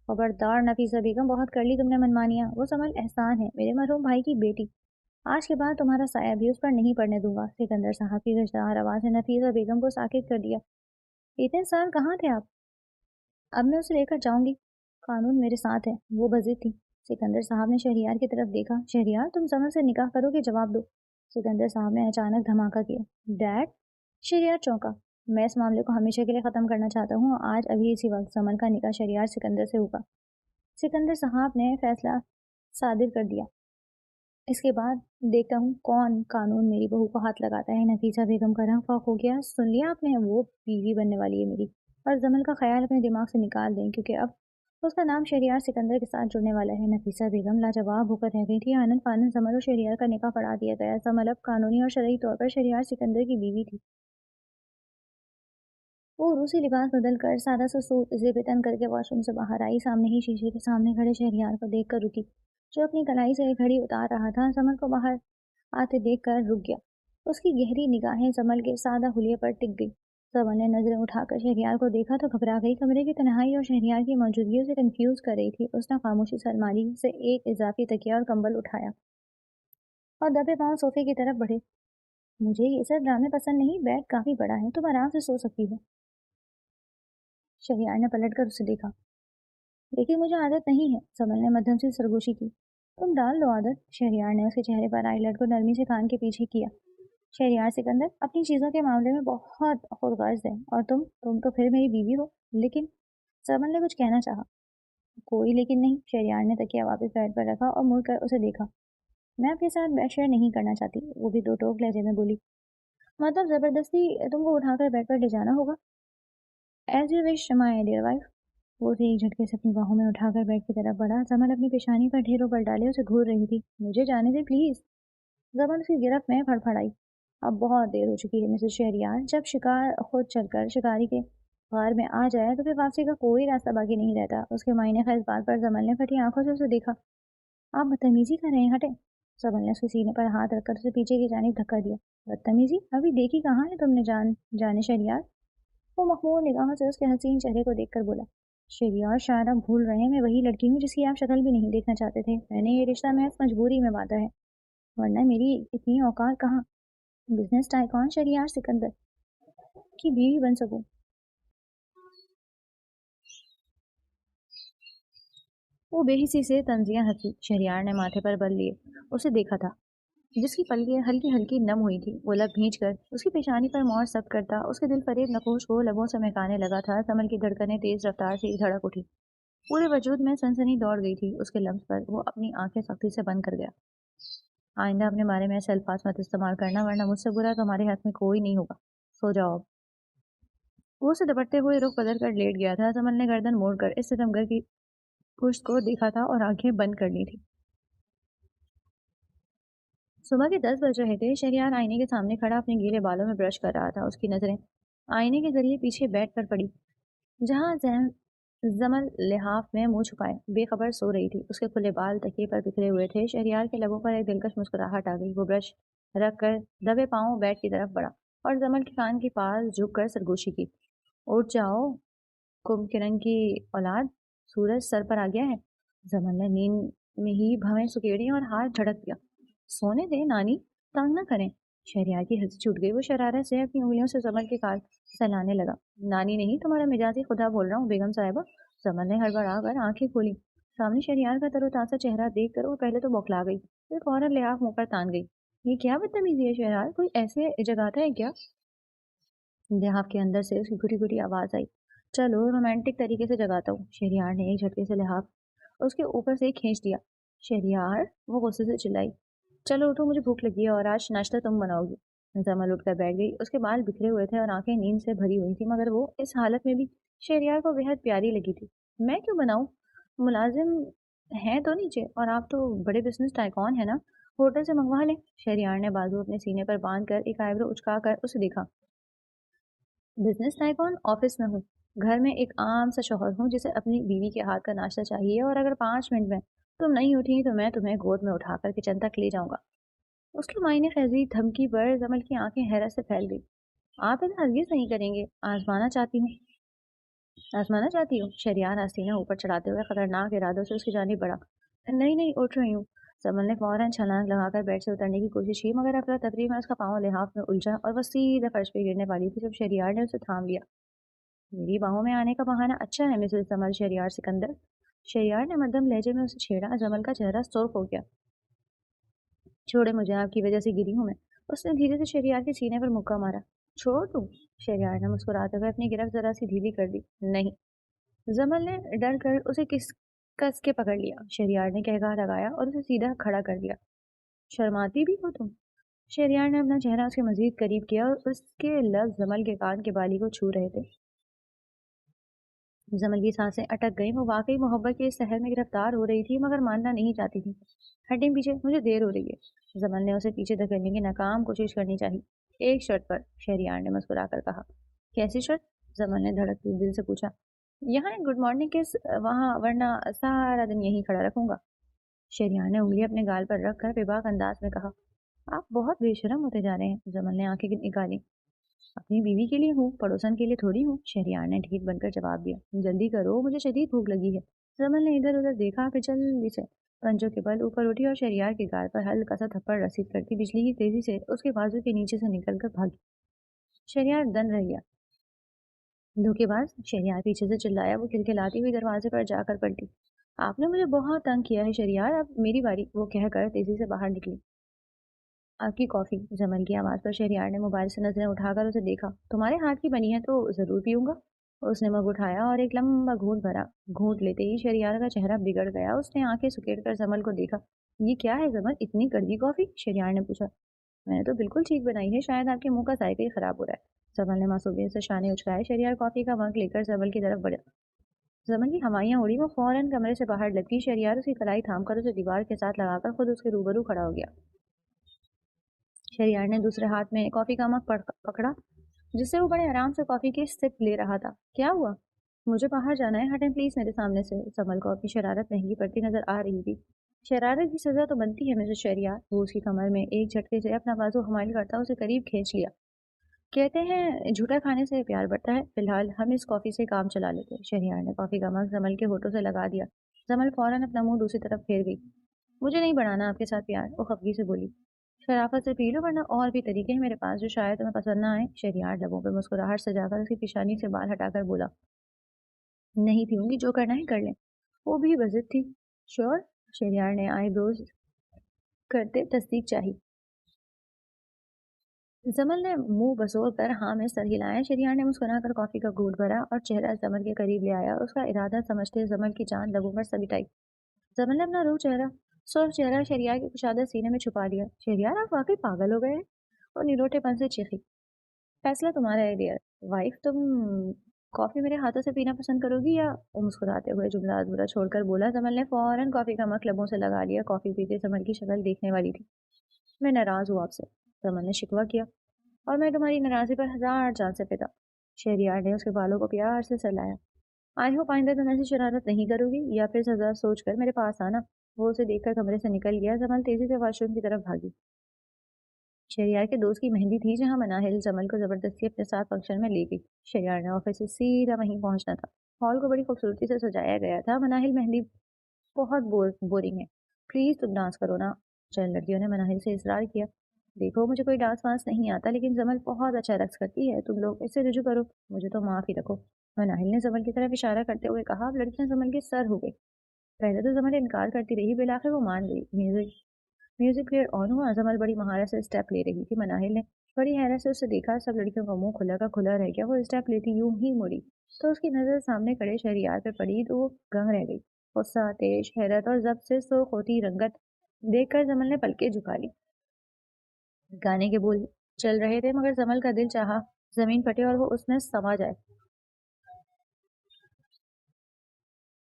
खबरदार नफीसा बेगम, बहुत कर ली तुमने मनमानियां। वो समल एहसान है, मेरे मरहूम भाई की बेटी। आज के बाद तुम्हारा साया भी उस पर नहीं पड़ने दूंगा। सिकंदर साहब की गजदार आवाज ने नफीसा बेगम को साकित कर दिया। इतने साल कहाँ थे आप? अब मैं उसे लेकर जाऊंगी, कानून मेरे साथ है। वो बजित थी। सिकंदर साहब ने शहरियार की तरफ देखा। शहरियार, तुम समन से निकाह करोगे? जवाब दो। सिकंदर साहब ने अचानक धमाका किया। डैड? शहरियार चौंका। मैं इस मामले को हमेशा के लिए खत्म करना चाहता हूँ, आज अभी इसी वक्त समन का निकाह शहरियार सिकंदर से होगा। सिकंदर साहब ने फैसला सादिर कर दिया। इसके बाद देखता हूँ कौन कानून मेरी बहू को हाथ लगाता है। नफीसा बेगम का रंग फाक हो गया। सुन लिया आपने, वो बीवी बनने वाली है मेरी। और जमल का ख्याल अपने दिमाग से निकाल दें, क्योंकि अब उसका नाम शहरियार सिकंदर के साथ जुड़ने वाला है। नफीसा बेगम लाजवाब होकर रह गई थी। आनंद फानंद जमल और शहरियार का निकाह पढ़ा दिया गया। जमल अब कानूनी और शरई तौर पर शहरियार सिकंदर की बीवी थी। वो रूसी लिबास बदल कर सादा सा सूट जेब तन करके वॉशरूम से बाहर आई। सामने ही शीशे के सामने खड़े शहरियार को देख कर रुकी, जो अपनी कलाई से एक घड़ी उतार रहा था। जमल को बाहर आते देख कर रुक गया। उसकी गहरी निगाहें जमल के सादा हुलिये पर टिक गई। जमल ने नजरें उठाकर शहरियार को देखा तो घबरा गई। कमरे की तन्हाई और शहरियार की मौजूदगी उसे कंफ्यूज कर रही थी। उसने खामोशी से अलमारी से एक इजाफी तकिया और कंबल उठाया और दबे पांव सोफे की तरफ बढ़े। मुझे ये सब ड्रामे पसंद नहीं, बेड काफी बड़ा है, तुम आराम से सो सकती हो। शहरियार ने पलट कर उसे देखा। लेकिन मुझे आदत नहीं है, जमल ने मध्यम से सरगोशी की। तुम डाल लो आदत। शहरियार ने उसके चेहरे पर आईलैट को नरमी से कान के पीछे किया। शहरियार सिकंदर अपनी चीज़ों के मामले में बहुत खुदगर्ज है, और तुम तो फिर मेरी बीवी हो। लेकिन जमल ने कुछ कहना चाहा। कोई लेकिन नहीं। शहरियार ने तकिया वापस बेड पर रखा और मुड़ कर उसे देखा। मैं आपके साथ बेड शेयर नहीं करना चाहती, वो भी दो टोक लहजे में बोली। मतलब जबरदस्ती तुमको उठाकर बेड पर ले जाना होगा? As you wish my dear wife. वो उसे एक झटके से अपनी बाहों में उठाकर बेड की तरफ बढ़ा। जमल अपनी पेशानी पर ढेरों बल डाले उसे घूर रही थी। मुझे जाने दे प्लीज। जमल उसकी गिरफ्त में फड़फड़ाई। अब बहुत देर हो चुकी है मिसेस शहरियार। जब शिकार खुद चलकर शिकारी के गार में आ जाए तो फिर वापसी का कोई रास्ता बाकी नहीं रहता। उसके मायने खैर इस बात पर जमल ने फटी आंखों से उसे देखा। आप बदतमीजी कर रहे हैं, हटे। जमल ने उसके सीने पर हाथ रखकर उसे पीछे की जानिब धक्का दिया। बदतमीजी? अभी देखी कहाँ है तुमने जाने शहरियार। वो मखमूर निगाहों से उसके हसीन चेहरे को देखकर बोला। शहरियार, शायद आप भूल रहे हैं मैं वही लड़की हूँ जिसकी आप शक्ल भी नहीं देखना चाहते थे। मैंने ये रिश्ता महज मजबूरी में बांधा है, वरना मेरी इतनी औकात कहाँ। बिजनेस टाइकॉन शहरियार सिकंदर की बीवी बन सकूं। वो बेहिसी से तंजियां हंसी। शहरियार ने माथे पर बल लिए उसे देखा था, जिसकी पलकें हल्की हल्की नम हुई थी। वो लब भींच कर उसकी पेशानी पर मोर सब करता उसके दिल फरेब नकोश को लबों से महकाने लगा था। कमल की धड़कनें तेज रफ्तार से धड़क उठी। पूरे वजूद में सनसनी दौड़ गई थी। उसके लफ्ज पर वो अपनी आंखें सख्ती से बंद कर गया। आइंदा अपने बारे में ऐसे अल्फाज मत इस्तेमाल करना, वरना मुझसे बुरा तुम्हारे हाथ में कोई नहीं होगा। सो जाओ अब। वो उसे दबड़ते हुए रुख बदल कर लेट गया था। कमल ने गर्दन मोड़कर इस सितमगर की पुश्त को देखा था और आंखें बंद कर ली थी। सुबह के 10 बज रहे थे। शहरियार आईने के सामने खड़ा अपने गीले बालों में ब्रश कर रहा था। उसकी नजरें आईने के जरिए पीछे बेड पर पड़ी, जहां जमल लिहाफ में मुंह छुपाए बेखबर सो रही थी। उसके खुले बाल तकिए पर बिखरे हुए थे। शहरियार के लबों पर एक दिलकश मुस्कुराहट आ गई। वो ब्रश रख कर दबे पाँव बेड की तरफ बढ़ा और जमल के कान के पास झुक कर सरगोशी की। उठ जाओ कुंभकर्ण की औलाद, सूरज सर पर आ गया है। जमल ने नींद में ही भवें सुकेड़ी और हाथ झड़क दिया। सोने दे नानी, तंग न करें। शहरियार की हंसी छूट गई। वो शरारत से अपनी उंगलियों से जमल के कान सहलाने लगा। नानी नहीं, तुम्हारा मिजाजी खुदा बोल रहा हूँ बेगम साहिबा। जमल ने हड़बड़ा कर आंखें खोली। सामने शहरियार का तरोताजा चेहरा देख कर वो पहले तो बौखला गई, फिर फौरन लिहाफ मुंह पर तान गई। ये क्या बदतमीजी है शहरियार, कोई ऐसे जगाता है क्या? लिहाफ के अंदर से उसकी घुरी घुरी आवाज आई। चलो रोमांटिक तरीके से जगाता हूँ। शहरियार ने एक झटके से लिहाफ उसके ऊपर से खींच दिया। शहरियार, वो गुस्से से चिल्लाई। चलो उठो, मुझे भूख लगी है और आज नाश्ता तुम बनाओगी। जमल उठकर बैठ गई। उसके बाल बिखरे हुए थे और आंखें नींद से भरी हुई थी, मगर वो इस हालत में भी शहरियार को बेहद प्यारी लगी थी। मैं क्यों बनाऊं? मुलाजिम हैं तो नीचे, और आप तो बड़े बिजनेस टाइकॉन है ना, होटल से मंगवा लें। शहरियार ने बाजू अपने सीने पर बांध कर एक आईब्रो उचका कर उसे देखा। बिजनेस टाइकून ऑफिस में हूँ, घर में एक आम सा शौहर हूँ जिसे अपनी बीवी के हाथ का नाश्ता चाहिए, और अगर 5 मिनट में तुम नहीं उठी तो मैं तुम्हें गोद में उठाकर किचन तक ले जाऊंगा। उसकी मायने खैजी धमकी पर जमल की आंखें हैरत से फैल गई। आप इतना हरगिज नहीं करेंगे। आजमाना चाहती हूँ। शरियार हसीना ऊपर चढ़ाते हुए खतरनाक इरादों से उसकी जानिब बढ़ा। नहीं नहीं, उठ रही हूँ। जमल ने फौरन छलांग लगाकर बेड से उतरने की कोशिश की, मगर अफरा तफरी में उसका पाँव लिहाफ में उलझा और वह सीधे फर्श पे गिरने वाली थी जब शरियार ने उसे थाम लिया। मेरी बाहों में आने का बहाना अच्छा है मिसेस जमल शरियार सिकंदर। शरियार ने मध्यम लहजे में उसे छेड़ा। जमल का चेहरा सुर्ख हो गया। छोड़े मुझे, आपकी वजह से गिरी हूँ मैं। उसने धीरे से शरियार के सीने पर मुक्का मारा। छोड़ दूँ? शरियार ने मुस्कुराते हुए अपनी गिरफ्त जरा सी ढीली कर दी। नहीं। जमल ने डर कर उसे कस के पकड़ लिया। शरियार ने कहका लगाया और उसे सीधा खड़ा कर दिया। शर्माती भी हो तुम? शरियार ने अपना चेहरा उसके मजीद करीब किया और उसके लफ्ज जमल के कान के बाली को छू रहे थे। जमल की सांसें अटक गईं। वो वाकई मोहब्बत के इस शहर में गिरफ्तार हो रही थी, मगर मानना नहीं चाहती थी। हटें पीछे, मुझे देर हो रही है। जमल ने उसे पीछे धकेलने की नाकाम कोशिश करनी चाहिए। एक शर्त पर, शहरियार ने मुस्कुराकर कहा। कैसी शर्त? जमल ने धड़कते दिल से पूछा। यहाँ एक गुड मॉर्निंग किस, वहाँ, वरना सारा दिन यहीं खड़ा रखूंगा। शहरियार ने उंगली अपने गाल पर रखकर बेबाक अंदाज में कहा। आप बहुत बेशरम होते जा रहे हैं। जमल ने आंखें निकाली। अपनी बीवी के लिए हूँ, पड़ोसन के लिए थोड़ी हूँ। शहरियार ने ढीठ बनकर जवाब दिया। जल्दी करो, मुझे शदीद भूख लगी है। जमल ने इधर उधर देखा, फिर जल्दी से पंजों के बल ऊपर उठी और शहरियार के गाल पर हल्का सा थप्पड़ रसीद करती बिजली की तेजी से उसके बाजू के नीचे से निकलकर भागी। शहरियार दन रह गया। धोखेबाज! शहरियार पीछे से चिल्लाया। वो खिलखिलाती हुई दरवाजे पर जाकर पलटी। आपने मुझे बहुत तंग किया है शहरियार, अब मेरी बारी। वो कहकर तेजी से बाहर निकली। आपकी कॉफ़ी। जमल की आवाज़ पर शहरियार ने मोबाइल से नजरें उठाकर उसे देखा। तुम्हारे हाथ की बनी है तो ज़रूर पीऊंगा। उसने मग उठाया और एक लंबा घूंट भरा। घूंट लेते ही शहरियार का चेहरा बिगड़ गया। उसने आंखें सुकेड़ कर जमल को देखा। ये क्या है जमल, इतनी कड़वी कॉफ़ी? शहरियार ने पूछा। मैंने तो बिल्कुल ठीक बनाई है, शायद आपके मुंह का जायका ही खराब हो रहा है। जमल ने मासूमियत से शाने उचकाए। शहरियार कॉफ़ी का मग लेकर जमल की तरफ बढ़ा। जमल की हवाइयाँ उड़ी। वो फौरन कमरे से बाहर लपकी। शहरियार उसकी कलाई थामकर उसे दीवार के साथ लगाकर खुद उसके रूबरू खड़ा हो गया। शहरियार ने दूसरे हाथ में कॉफ़ी का मग पकड़ा, जिससे वो बड़े आराम से कॉफ़ी की सिप ले रहा था। क्या हुआ? मुझे बाहर जाना है, हटें प्लीज़ मेरे सामने से। जमल को अपनी शरारत महंगी पड़ती नजर आ रही थी। शरारत की सज़ा तो बनती है मिसेस शहरियार। वो उसकी कमर में एक झटके से अपना बाजू हमाइल करता उसे करीब खींच लिया। कहते हैं झूठा खाने से प्यार बढ़ता है। फिलहाल हम इस कॉफ़ी से काम चला लेते हैं। शहरियार ने कॉफ़ी का मग जमल के होठों से लगा दिया। जमल फौरन अपना मुंह दूसरी तरफ फेर गई। मुझे नहीं बढ़ाना आपके साथ प्यार, वो खफगी से बोली। शराफत से पी लो, वरना और भी तरीके हैं मेरे पास जो शायद तुम्हें पसंद ना आए। शहरियार लबों पर मुस्कुराहट सजाकर उसकी पेशानी से बाल हटाकर बोला। नहीं पीऊंगी, जो करना है कर लें। वो भी बजित थी। श्योर? शहरियार ने आईब्रोज करते तस्दीक चाही। जमल ने मुंह बसोर कर हाँ में सर हिलाया। शहरियार ने मुस्कुराकर कॉफी का घूंट भरा और चेहरा जमल के करीब ले आया। उसका इरादा समझते जमल की जान लबों पर सबिटाई। जमल ने अपना सुर्ख चेहरा शहरियार की कुशादा सीने में छुपा लिया। शहरियार, आप वाकई पागल हो गए हैं। और निरोटेपन से चीखी। फैसला तुम्हारा है डियर वाइफ, तुम कॉफी मेरे हाथों से पीना पसंद करोगी या? वो मुस्कुराते हुए जुमला अधूरा छोड़कर बोला। जमल ने फौरन कॉफी का मग लबों से लगा लिया। कॉफी पीते जमल की शक्ल देखने वाली थी। मैं नाराज हूँ आपसे, जमल ने शिकवा किया। और मैं तुम्हारी नाराजगी पर 1000 जान से फिदा। शहरियार ने उसके बालों को प्यार से सहलाया। आई होप आइंदा तुम ऐसी शरारत नहीं करोगी, या फिर सजा सोचकर मेरे पास आना। वो उसे देखकर कमरे से निकल गया। जमल तेजी से वॉशरूम की तरफ भागी। شہریار کے دوست کی مہندی تھی جہاں مناہل جمل کو زبردستی اپنے ساتھ فنکشن میں لے گئی. شہریار نے آفس سے سیدھا وہیں پہنچنا تھا. ہال کو بڑی خوبصورتی سے سجایا گیا تھا. مناہل مہندی بہت بورنگ ہے, پلیز تم ڈانس کرو نا. چند لڑکیوں نے مناہل سے اصرار کیا. دیکھو مجھے کوئی ڈانس وانس نہیں آتا لیکن زمل بہت اچھا رقص کرتی ہے, تم لوگ اس سے رجوع کرو, مجھے تو معاف ہی رکھو. مناہل نے زمل کی طرف اشارہ کرتے ہوئے کہا. اب لڑکیاں زمل کے سر ہو گئی. پہلے تو زمل انکار کرتی رہی, بالآخر وہ مان گئی. میوزک پلیئر آن ہوا. زمل بڑی مہارت سے اسٹیپ لے رہی تھی. مناہل نے بڑی حیرت سے اسے دیکھا. سب لڑکیوں کا منہ کھلا کا کھلا رہ گیا. وہ اسٹیپ لیتی یوں ہی مڑی تو اس کی نظر سامنے کھڑے شہریار پہ پڑی تو وہ گنگ رہ گئی. غصہ, آتش, حیرت اور ضبط سے سرخ ہوتی رنگت دیکھ کر زمل نے پلکیں جھکا لی. گانے کے بول چل رہے تھے مگر زمل کا دل چاہا زمین پھٹے اور وہ اس میں سما جائے.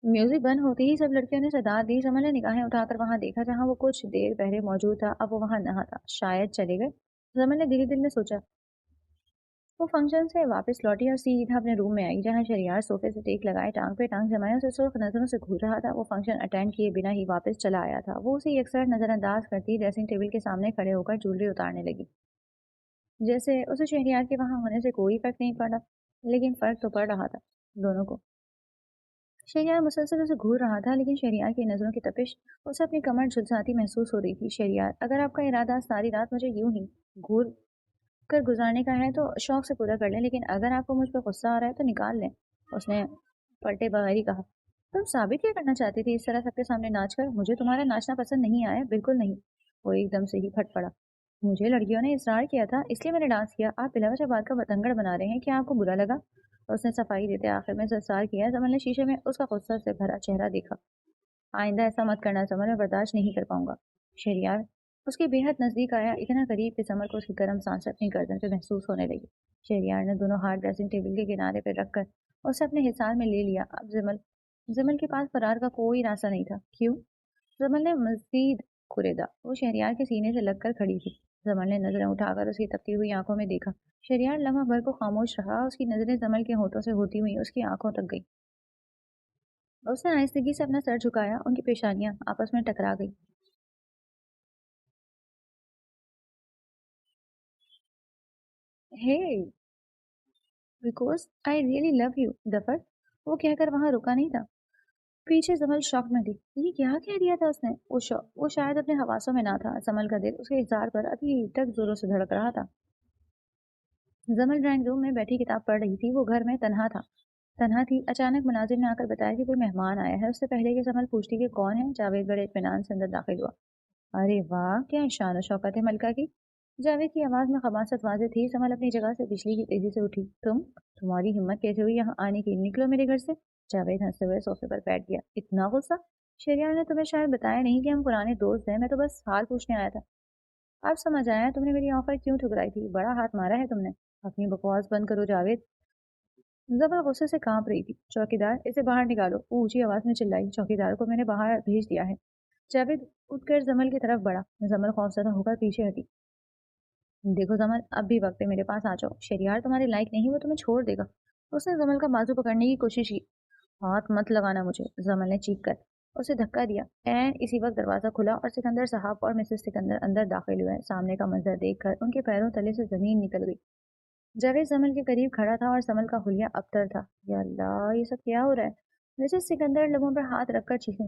میوزک بند ہوتے ہی سب لڑکیوں نے صدا دی. زمل نے نگاہیں اٹھا کر وہاں دیکھا جہاں وہ کچھ دیر پہلے موجود تھا. اب وہ وہاں نہ تھا, شاید چلے گئے. زمل نے دل میں سوچا. وہ فنکشن سے واپس لوٹی اور سیدھا اپنے روم میں آئی جہاں شہریار صوفے سے ٹیک لگائے ٹانگ پہ ٹانگ جمائے اسے سرخ نظروں سے گھور رہا تھا. وہ فنکشن اٹینڈ کیے بنا ہی واپس چلا آیا تھا. وہ اسے یکسر نظر انداز کرتی ڈریسنگ ٹیبل کے سامنے کھڑے ہو کر جولری اتارنے لگی, جیسے اسے شہریار کے وہاں ہونے سے کوئی فرق نہیں پڑا. لیکن فرق تو پڑ رہا تھا دونوں کو. شہریار مسلسل اسے گھور رہا تھا لیکن شہریار کی نظروں کی تپش اسے اپنی کمر جھلساتی محسوس ہو رہی تھی. شہریار, اگر آپ کا ارادہ ساری رات مجھے یوں ہی گھور کر گزارنے کا ہے تو شوق سے پورا کر لیں, لیکن اگر آپ کو مجھ پہ غصہ آ رہا ہے تو نکال لیں. اس نے پلٹے بغیر ہی کہا. تم ثابت کیا کرنا چاہتی تھی اس طرح سب کے سامنے ناچ کر؟ مجھے تمہارا ناچنا پسند نہیں آیا, بالکل نہیں. وہ ایک دم سے ہی پھٹ پڑا. مجھے لڑکیوں نے اصرار کیا تھا اس لیے میں نے ڈانس کیا. آپ بلا وجہ بات کا بتنگڑ بنا رہے ہیں, کیا آپ کو برا لگا؟ اس نے صفائی دیتے آخر میں اصرار کیا. زمل نے شیشے میں اس کا غصہ سے بھرا چہرہ دیکھا. آئندہ ایسا مت کرنا زمل, میں برداشت نہیں کر پاؤں گا. شہریار اس کے بے حد نزدیک آیا, اتنا قریب کہ زمل کو اس کی گرم سانس اپنی گردن پہ محسوس ہونے لگی. شہریار نے دونوں ہاتھ ڈریسنگ ٹیبل کے کنارے پہ رکھ کر اسے اپنے حصار میں لے لیا. اب زمل کے پاس فرار کا کوئی راستہ نہیں تھا. کیوں؟ زمل نے مزید کریدا. وہ شہریار کے سینے سے لگ کر کھڑی تھی. زمل نے نظریں اٹھا کر اس کی تپتی ہوئی آنکھوں میں دیکھا. شہریار لمحہ بھر کو خاموش رہا. اس کی نظریں زمل کے ہونٹوں سے ہوتی ہوئی اس کی آنکھوں تک گئی. اس نے آہستگی سے اپنا سر جھکایا. ان کی پیشانیاں آپس میں ٹکرا گئی. Hey, because I really love you, دفر. وہ کہہ کر وہاں رکا نہیں تھا. پیچھے زمل شوق میں تھی. یہ کیا کہہ دیا تھا اس نے؟ وہ شاید اپنے حواسوں میں نہ تھا. زمل کا دل اس کے اظہار پر ابھی تک زوروں سے دھڑک رہا تھا. زمل ڈرائنگ روم میں بیٹھی کتاب پڑھ رہی تھی. وہ گھر میں تنہا تھی. اچانک مناظر نے آ کر بتایا کہ کوئی مہمان آیا ہے. اس سے پہلے کہ زمل پوچھتی کہ کون ہے, جاوید بڑے اطمینان سے اندر داخل ہوا. ارے واہ, کیا شان و شوکت ہے ملکہ کی. جاوید کی آواز میں خباثت واضح تھی. زمل اپنی جگہ سے بجلی کی تیزی سے اٹھی. تمہاری ہمت کیسے ہوئی یہاں آنے کی؟ نکلو میرے گھر سے. جاوید ہنستے ہوئے صوفے پر بیٹھ گیا. اتنا غصہ؟ شہریار نے تمہیں شاید بتایا نہیں کہ ہم پرانے دوست ہیں. میں تو بس حال پوچھنے آیا تھا. اب سمجھ آیا تم نے میری آفر کیوں ٹھکرائی تھی. بڑا ہاتھ مارا ہے تم نے. اپنی بکواس بند کرو جاوید. زمل غصے سے کانپ رہی تھی. چوکیدار, اسے باہر نکالو. وہ اونچی آواز میں چلائی. چوکیدار کو میں نے باہر بھیج دیا ہے. جاوید اٹھ کر زمل کی طرف بڑھا. زمل خوفزدہ ہو کر پیچھے ہٹی. دیکھو زمل, اب بھی وقت ہے, میرے پاس آ جاؤ. شہریار تمہارے لائق نہیں, وہ تمہیں چھوڑ دے گا. اس نے زمل کا بازو پکڑنے کی کوشش کی. ہاتھ مت لگانا مجھے, زمل نے چیخ کر اسے دھکا دیا. اسی وقت دروازہ کھلا اور سکندر صاحب اور مسز سکندر اندر داخل ہوئے. سامنے کا منظر دیکھ کر ان کے پیروں تلے سے زمین نکل گئی. جاوید زمل کے قریب کھڑا تھا اور زمل کا حلیہ ابتر تھا. یا اللہ, یہ سب کیا ہو رہا ہے؟ مسز سکندر لبوں پر ہاتھ رکھ کر چیخیں.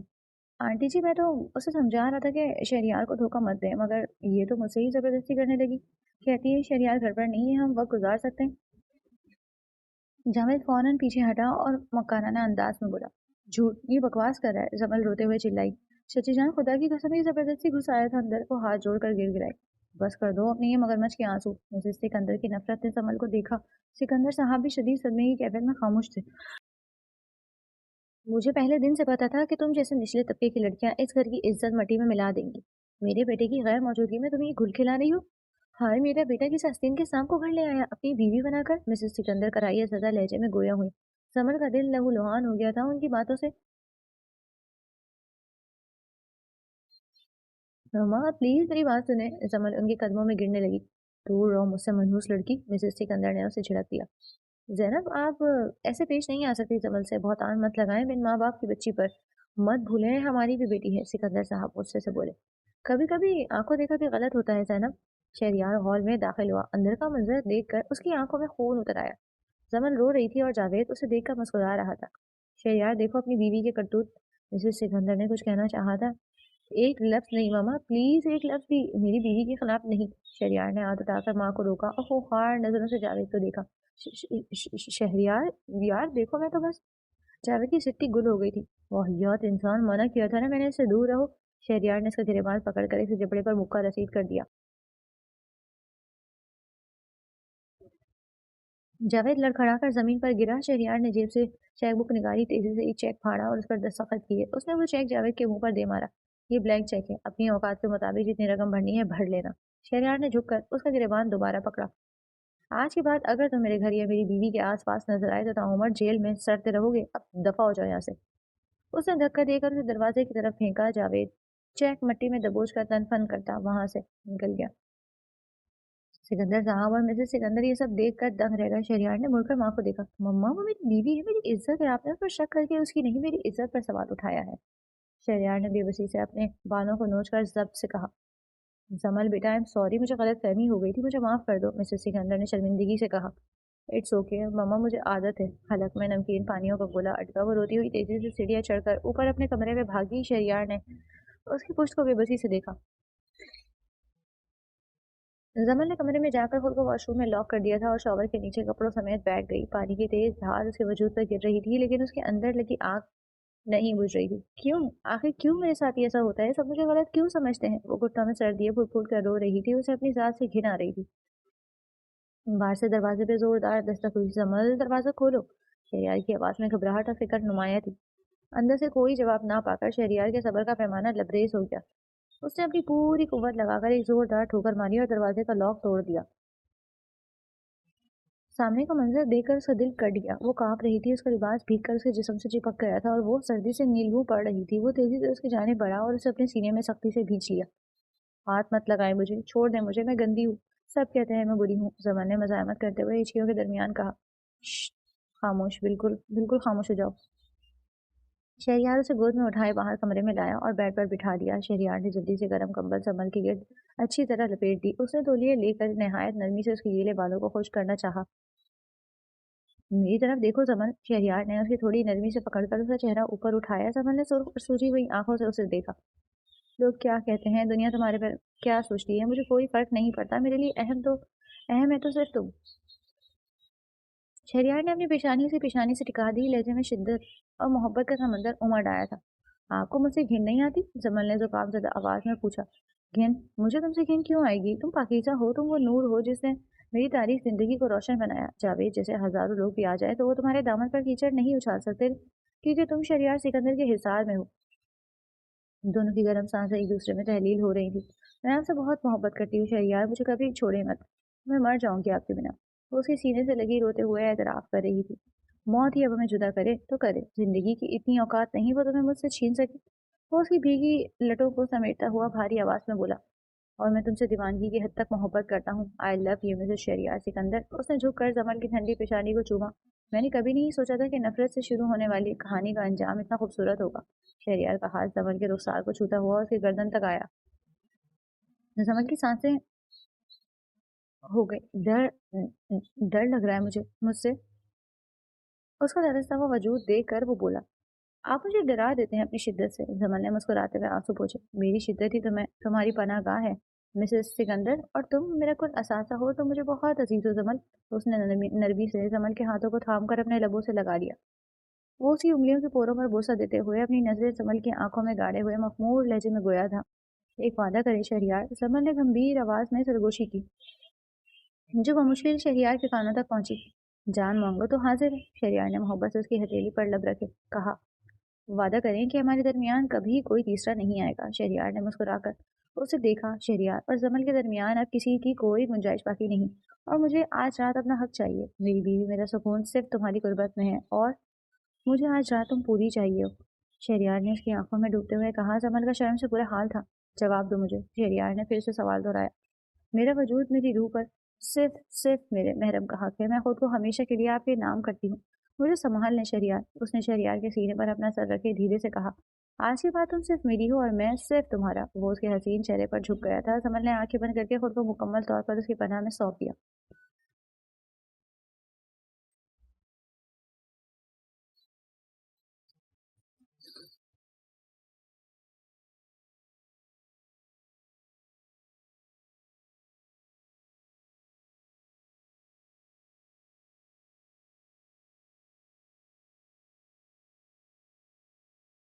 آنٹی جی, میں تو اسے سمجھا رہا تھا کہ شہریار کو دھوکہ مت دیں, مگر یہ تو مجھ سے ہی زبردستی کرنے لگی. کہتی ہے شہریار گھر پر نہیں ہے, ہم وقت گزار سکتے ہیں. جاوید فوراً پیچھے ہٹا اور مکارانہ انداز میں بولا. جھوٹ, یہ بکواس کر رہا ہے. زمل روتے ہوئے چلائی. چچی جان, خدا کی قسم, یہ زبردستی گھس آیا تھا اندر. وہ ہاتھ جوڑ کر گر گرائی. بس کر دو اپنی یہ مگرمچھ کے آنسو. مسز سکندر کی نفرت نے زمل کو دیکھا. سکندر صاحب بھی شدید صدمے کی کیفیت میں خاموش تھے. مجھے پہلے دن سے پتا تھا کہ تم جیسے نچلے طبقے کی لڑکیاں اس گھر کی عزت مٹی میں ملا دیں گی. میرے بیٹے کی غیر موجودگی میں تمہیں یہ گل کھلا رہی ہو. ہائے, میرا بیٹا کس آستین کے سانپ کو گھر لے آیا اپنی بیوی بنا کر. مسز سکندر کرائیے زدہ لہجے میں گویا ہوئی. زمل کا دل لہو لہان ہو گیا تھا ان کی باتوں سے. ماما پلیز میری بات سنیں. زمل ان کے قدموں میں گرنے لگی. دور رہو مجھ سے منحوس لڑکی. مسز سکندر نے اسے جھڑک دیا. زینب, آپ ایسے پیش نہیں آ سکتی زمل سے. بہت آن مت لگائیں بن ماں باپ کی بچی پر. مت بھولیں ہماری بھی بیٹی ہے. سکندر صاحب غصے سے بولے. کبھی کبھی آنکھوں دیکھا بھی غلط ہوتا ہے زینب. शहरयार हॉल में दाखिल हुआ। अंदर का मंजर देखकर उसकी आंखों में खून उतर आया। जमन रो रही थी और जावेद उसे देखकर मुस्कुरा रहा था। शहरयार, देखो अपनी बीवी के करतूत। मिसेस सिकंदर ने कुछ कहना चाहा था। एक लफ्ज नहीं मामा, प्लीज एक लफ्ज भी मेरी बीवी के खिलाफ नहीं। शहरयार ने हाथ उठाकर माँ को रोका और खूंखार नजरों से जावेद को देखा। शहरयार, यार देखो, मैं तो बस। जावेद की सिट्टी गुल हो गई थी। वाहियात इंसान, मना किया था ना मैंने, इससे दूर रहो। शहरयार ने इसका गिरेबान पकड़कर इसे जबड़े पर मुक्का रसीद कर दिया। जावेद लड़खड़ाकर जमीन पर गिरा। शहरयार ने जेब से चेक बुक निकाली, तेजी से एक चेक फाड़ा और उस पर दस्तखत किए। उसने वो चेक जावेद के मुंह पर दे मारा। ये ब्लैंक चेक है, अपनी औकात के मुताबिक जितनी रकम भरनी है भर लेना। शहरयार ने झुककर उसका गिरेबान दोबारा पकड़ा। आज के बाद अगर तुम मेरे घर या मेरी बीवी के आसपास नजर आए तो ताउमर जेल में सड़ते रहोगे। अब दफा हो जाओ यहाँ से। उसने धक्का देकर उसे दरवाजे की तरफ फेंका। जावेद चेक मट्टी में दबोच कर तनफन करता वहां से निकल गया। सिकंदर साहब और मिसेस सिकंदर ये सब देख कर दंग रह गए। शहरयार ने मुड़कर माँ को देखा। मम्मा, वो मेरी बीवी है, मेरी इज्जत है, आपने उस पर शक करके उसकी नहीं मेरी इज्जत पर सवाल उठाया है। शहरयार ने बेबसी से अपने बालों को नोच कर जब्त से कहा। जमल बेटा, आई एम सॉरी, मुझे गलत फहमी हो गई थी, मुझे माफ कर दो। मिसेस सिकंदर ने शर्मिंदगी से कहा। इट्स ओके मम्मा, मुझे आदत है। हलक में नमकीन पानियों का गोला अटका। वो रोती हुई तेजी से सीढ़ियां चढ़कर ऊपर अपने कमरे में भागी। शहरयार ने उसकी पुश्त को बेबसी से देखा। जमल ने कमरे में जाकर खुद को वॉशरूम में लॉक कर दिया था और शॉवर के नीचे कपड़ों समेत बैठ गई। पानी की तेज धार उसके वजूद पर गिर रही थी, लेकिन उसके अंदर लगी आग नहीं बुझ रही थी। क्यों, आखिर क्यों मेरे साथ ऐसा होता है? सब मुझे गलत क्यों समझते हैं? वो घुटनों में सर दिए फूट फूट कर रो रही थी। उसे अपनी जात से घिन आ रही थी। बाहर से दरवाजे पे जोरदार दस्तक हुई। जमल, दरवाजा खोलो। शहरयार की आवाज में घबराहट और फिक्र नुमाया थी। अंदर से कोई जवाब ना पाकर शहरयार के सब्र का पैमाना लबरेज हो गया। उसने अपनी पूरी कुव्वत लगाकर एक जोरदार ठोकर मारी और दरवाजे का लॉक तोड़ दिया। सामने का मंजर देखकर उसका दिल कट गया। वो कांप रही थी, उसका लिबास भीगकर उसके जिस्म से चिपक गया था और वो सर्दी से नीलबू पड़ रही थी। वो तेजी से उसकी जाने बढ़ा और उसे अपने सीने में सख्ती से भींच लिया। हाथ मत लगाए मुझे, छोड़ दे मुझे, मैं गंदी हूँ। सब कहते हैं मैं बुरी हूँ, जमान ने मजामत करते हुए हिचकियों के दरमियान कहा। "श्श, खामोश, बिल्कुल बिल्कुल खामोश हो जाओ। शहरयार उसे गोद में उठाए बाहर कमरे में लाया और बेड पर बिठा दिया। शहरयार ने जल्दी से गर्म कंबल संभल के गिर्द अच्छी तरह लपेट दी। उसने तौलिया लेकर नहायत नरमी से उसके गीले बालों को खुश करना चाहा। मेरी तरफ देखो जमल। शहरयार ने उसकी थोड़ी नरमी से पकड़कर उसका चेहरा ऊपर उठाया। जमल ने सूजी हुई आंखों से उसे देखा। लोग क्या कहते हैं, दुनिया तुम्हारे पर क्या सोचती है, मुझे कोई फर्क नहीं पड़ता। मेरे लिए अहम है तो सिर्फ तुम। शहरयार ने अपनी पेशानी से टिका दी। लहजे में शिद्दत और मोहब्बत का समंदर उमड़ आया था। आपको मुझसे घिन नहीं आती? जमल ने जुकामज़दा आवाज में पूछा। घिन? मुझे तुमसे घिन क्यों आएगी? तुम पाकीज़ा हो, तुम वो नूर हो जिसने मेरी तारीख जिंदगी को रोशन बनाया। जावेद जैसे हजारों लोग भी आ जाए तो वो तुम्हारे दामन पर कीचड़ नहीं उछाल सकते, क्योंकि तुम शहरयार सिकंदर के हिसार में हो। दोनों की गर्म सांसें एक दूसरे में तहलील हो रही थी। मैं आपसे बहुत मोहब्बत करती हूँ शहरयार, मुझे कभी छोड़े मत। मैं मर जाऊंगी आपके बिना। वो उसके सीने से लगी रोते हुए एतराफ कर रही थी। मौत ही अब हमें जुदा करे तो करे, जिंदगी की इतनी औकात नहीं वो तुम्हें मुझसे छीन सके। वो उसकी भीगी लटों को समेटता हुआ भारी आवाज में बोला। और मैं तुमसे दीवानगी की हद तक मोहब्बत करता हूँ। I love you Mrs Shahryar Sikandar. उसने झुक कर जमल की ठंडी पेशानी को चूमा। मैंने कभी नहीं सोचा था कि नफरत से शुरू होने वाली कहानी का अंजाम इतना खूबसूरत होगा। शहरयार का हाथ जमल के रुखसार को छूता हुआ उसकी गर्दन तक आया। जमल की सांसें हो गई। डर डर लग रहा है मुझसे। उसका तरसता हुआ वजूद देख कर वो बोला। आप मुझे डरा देते हैं अपनी शिद्दत से। जमल ने मुस्कुराते हुए आंसू पोंछे। मेरी शिद्दत ही तुम्हारी पनाहगाह है मिसेस सिकंदर, और तुम मेरा कुल असासा हो तो मुझे बहुत अजीज हो जमल। उसने नरमी से जमल के हाथों को थाम कर अपने लबों से लगा लिया। वो उसकी उंगलियों के पोरों पर बोसा देते हुए अपनी नजरें जमल की आंखों में गाड़े हुए मखमूर लहजे में गोया था। एक वादा करे शहरयार। जमल ने गंभीर आवाज में सरगोशी की, जो बमुश्किल शहरयार के कानों तक पहुंची। जान मांगो तो हाजिर है। शहरयार ने मोहब्बत से उसकी हथेली पर लब रखे कहा। वादा करें कि हमारे दरमियान कभी कोई तीसरा नहीं आएगा। शहरयार ने मुस्कुराकर उसे देखा। शहरयार और जमल के दरमियान अब किसी की कोई गुंजाइश बाकी नहीं, और मुझे आज रात अपना हक चाहिए। मेरी बीवी, मेरा सुकून सिर्फ तुम्हारी कुर्बत में है, और मुझे आज रात तुम पूरी चाहिए हो। शहरयार ने उसकी आंखों में डूबते हुए कहा। जमल का शर्म से बुरा हाल था। जवाब दो मुझे। शहरयार ने फिर से सवाल दोहराया। मेरा वजूद, मेरी रूह पर सिर्फ सिर्फ मेरे महरम का हक है। मैं खुद को हमेशा के लिए आपके नाम करती हूँ। मुझे संभाल लें शहरयार। उसने शहरयार के सीने पर अपना सर रखे धीरे से कहा। आज की बात तुम सिर्फ मेरी हो और मैं सिर्फ तुम्हारा। वो उसके हसीन चेहरे पर झुक गया था। समर ने आंखें बंद करके खुद को मुकम्मल तौर पर उसकी पनाह में सौंप दिया।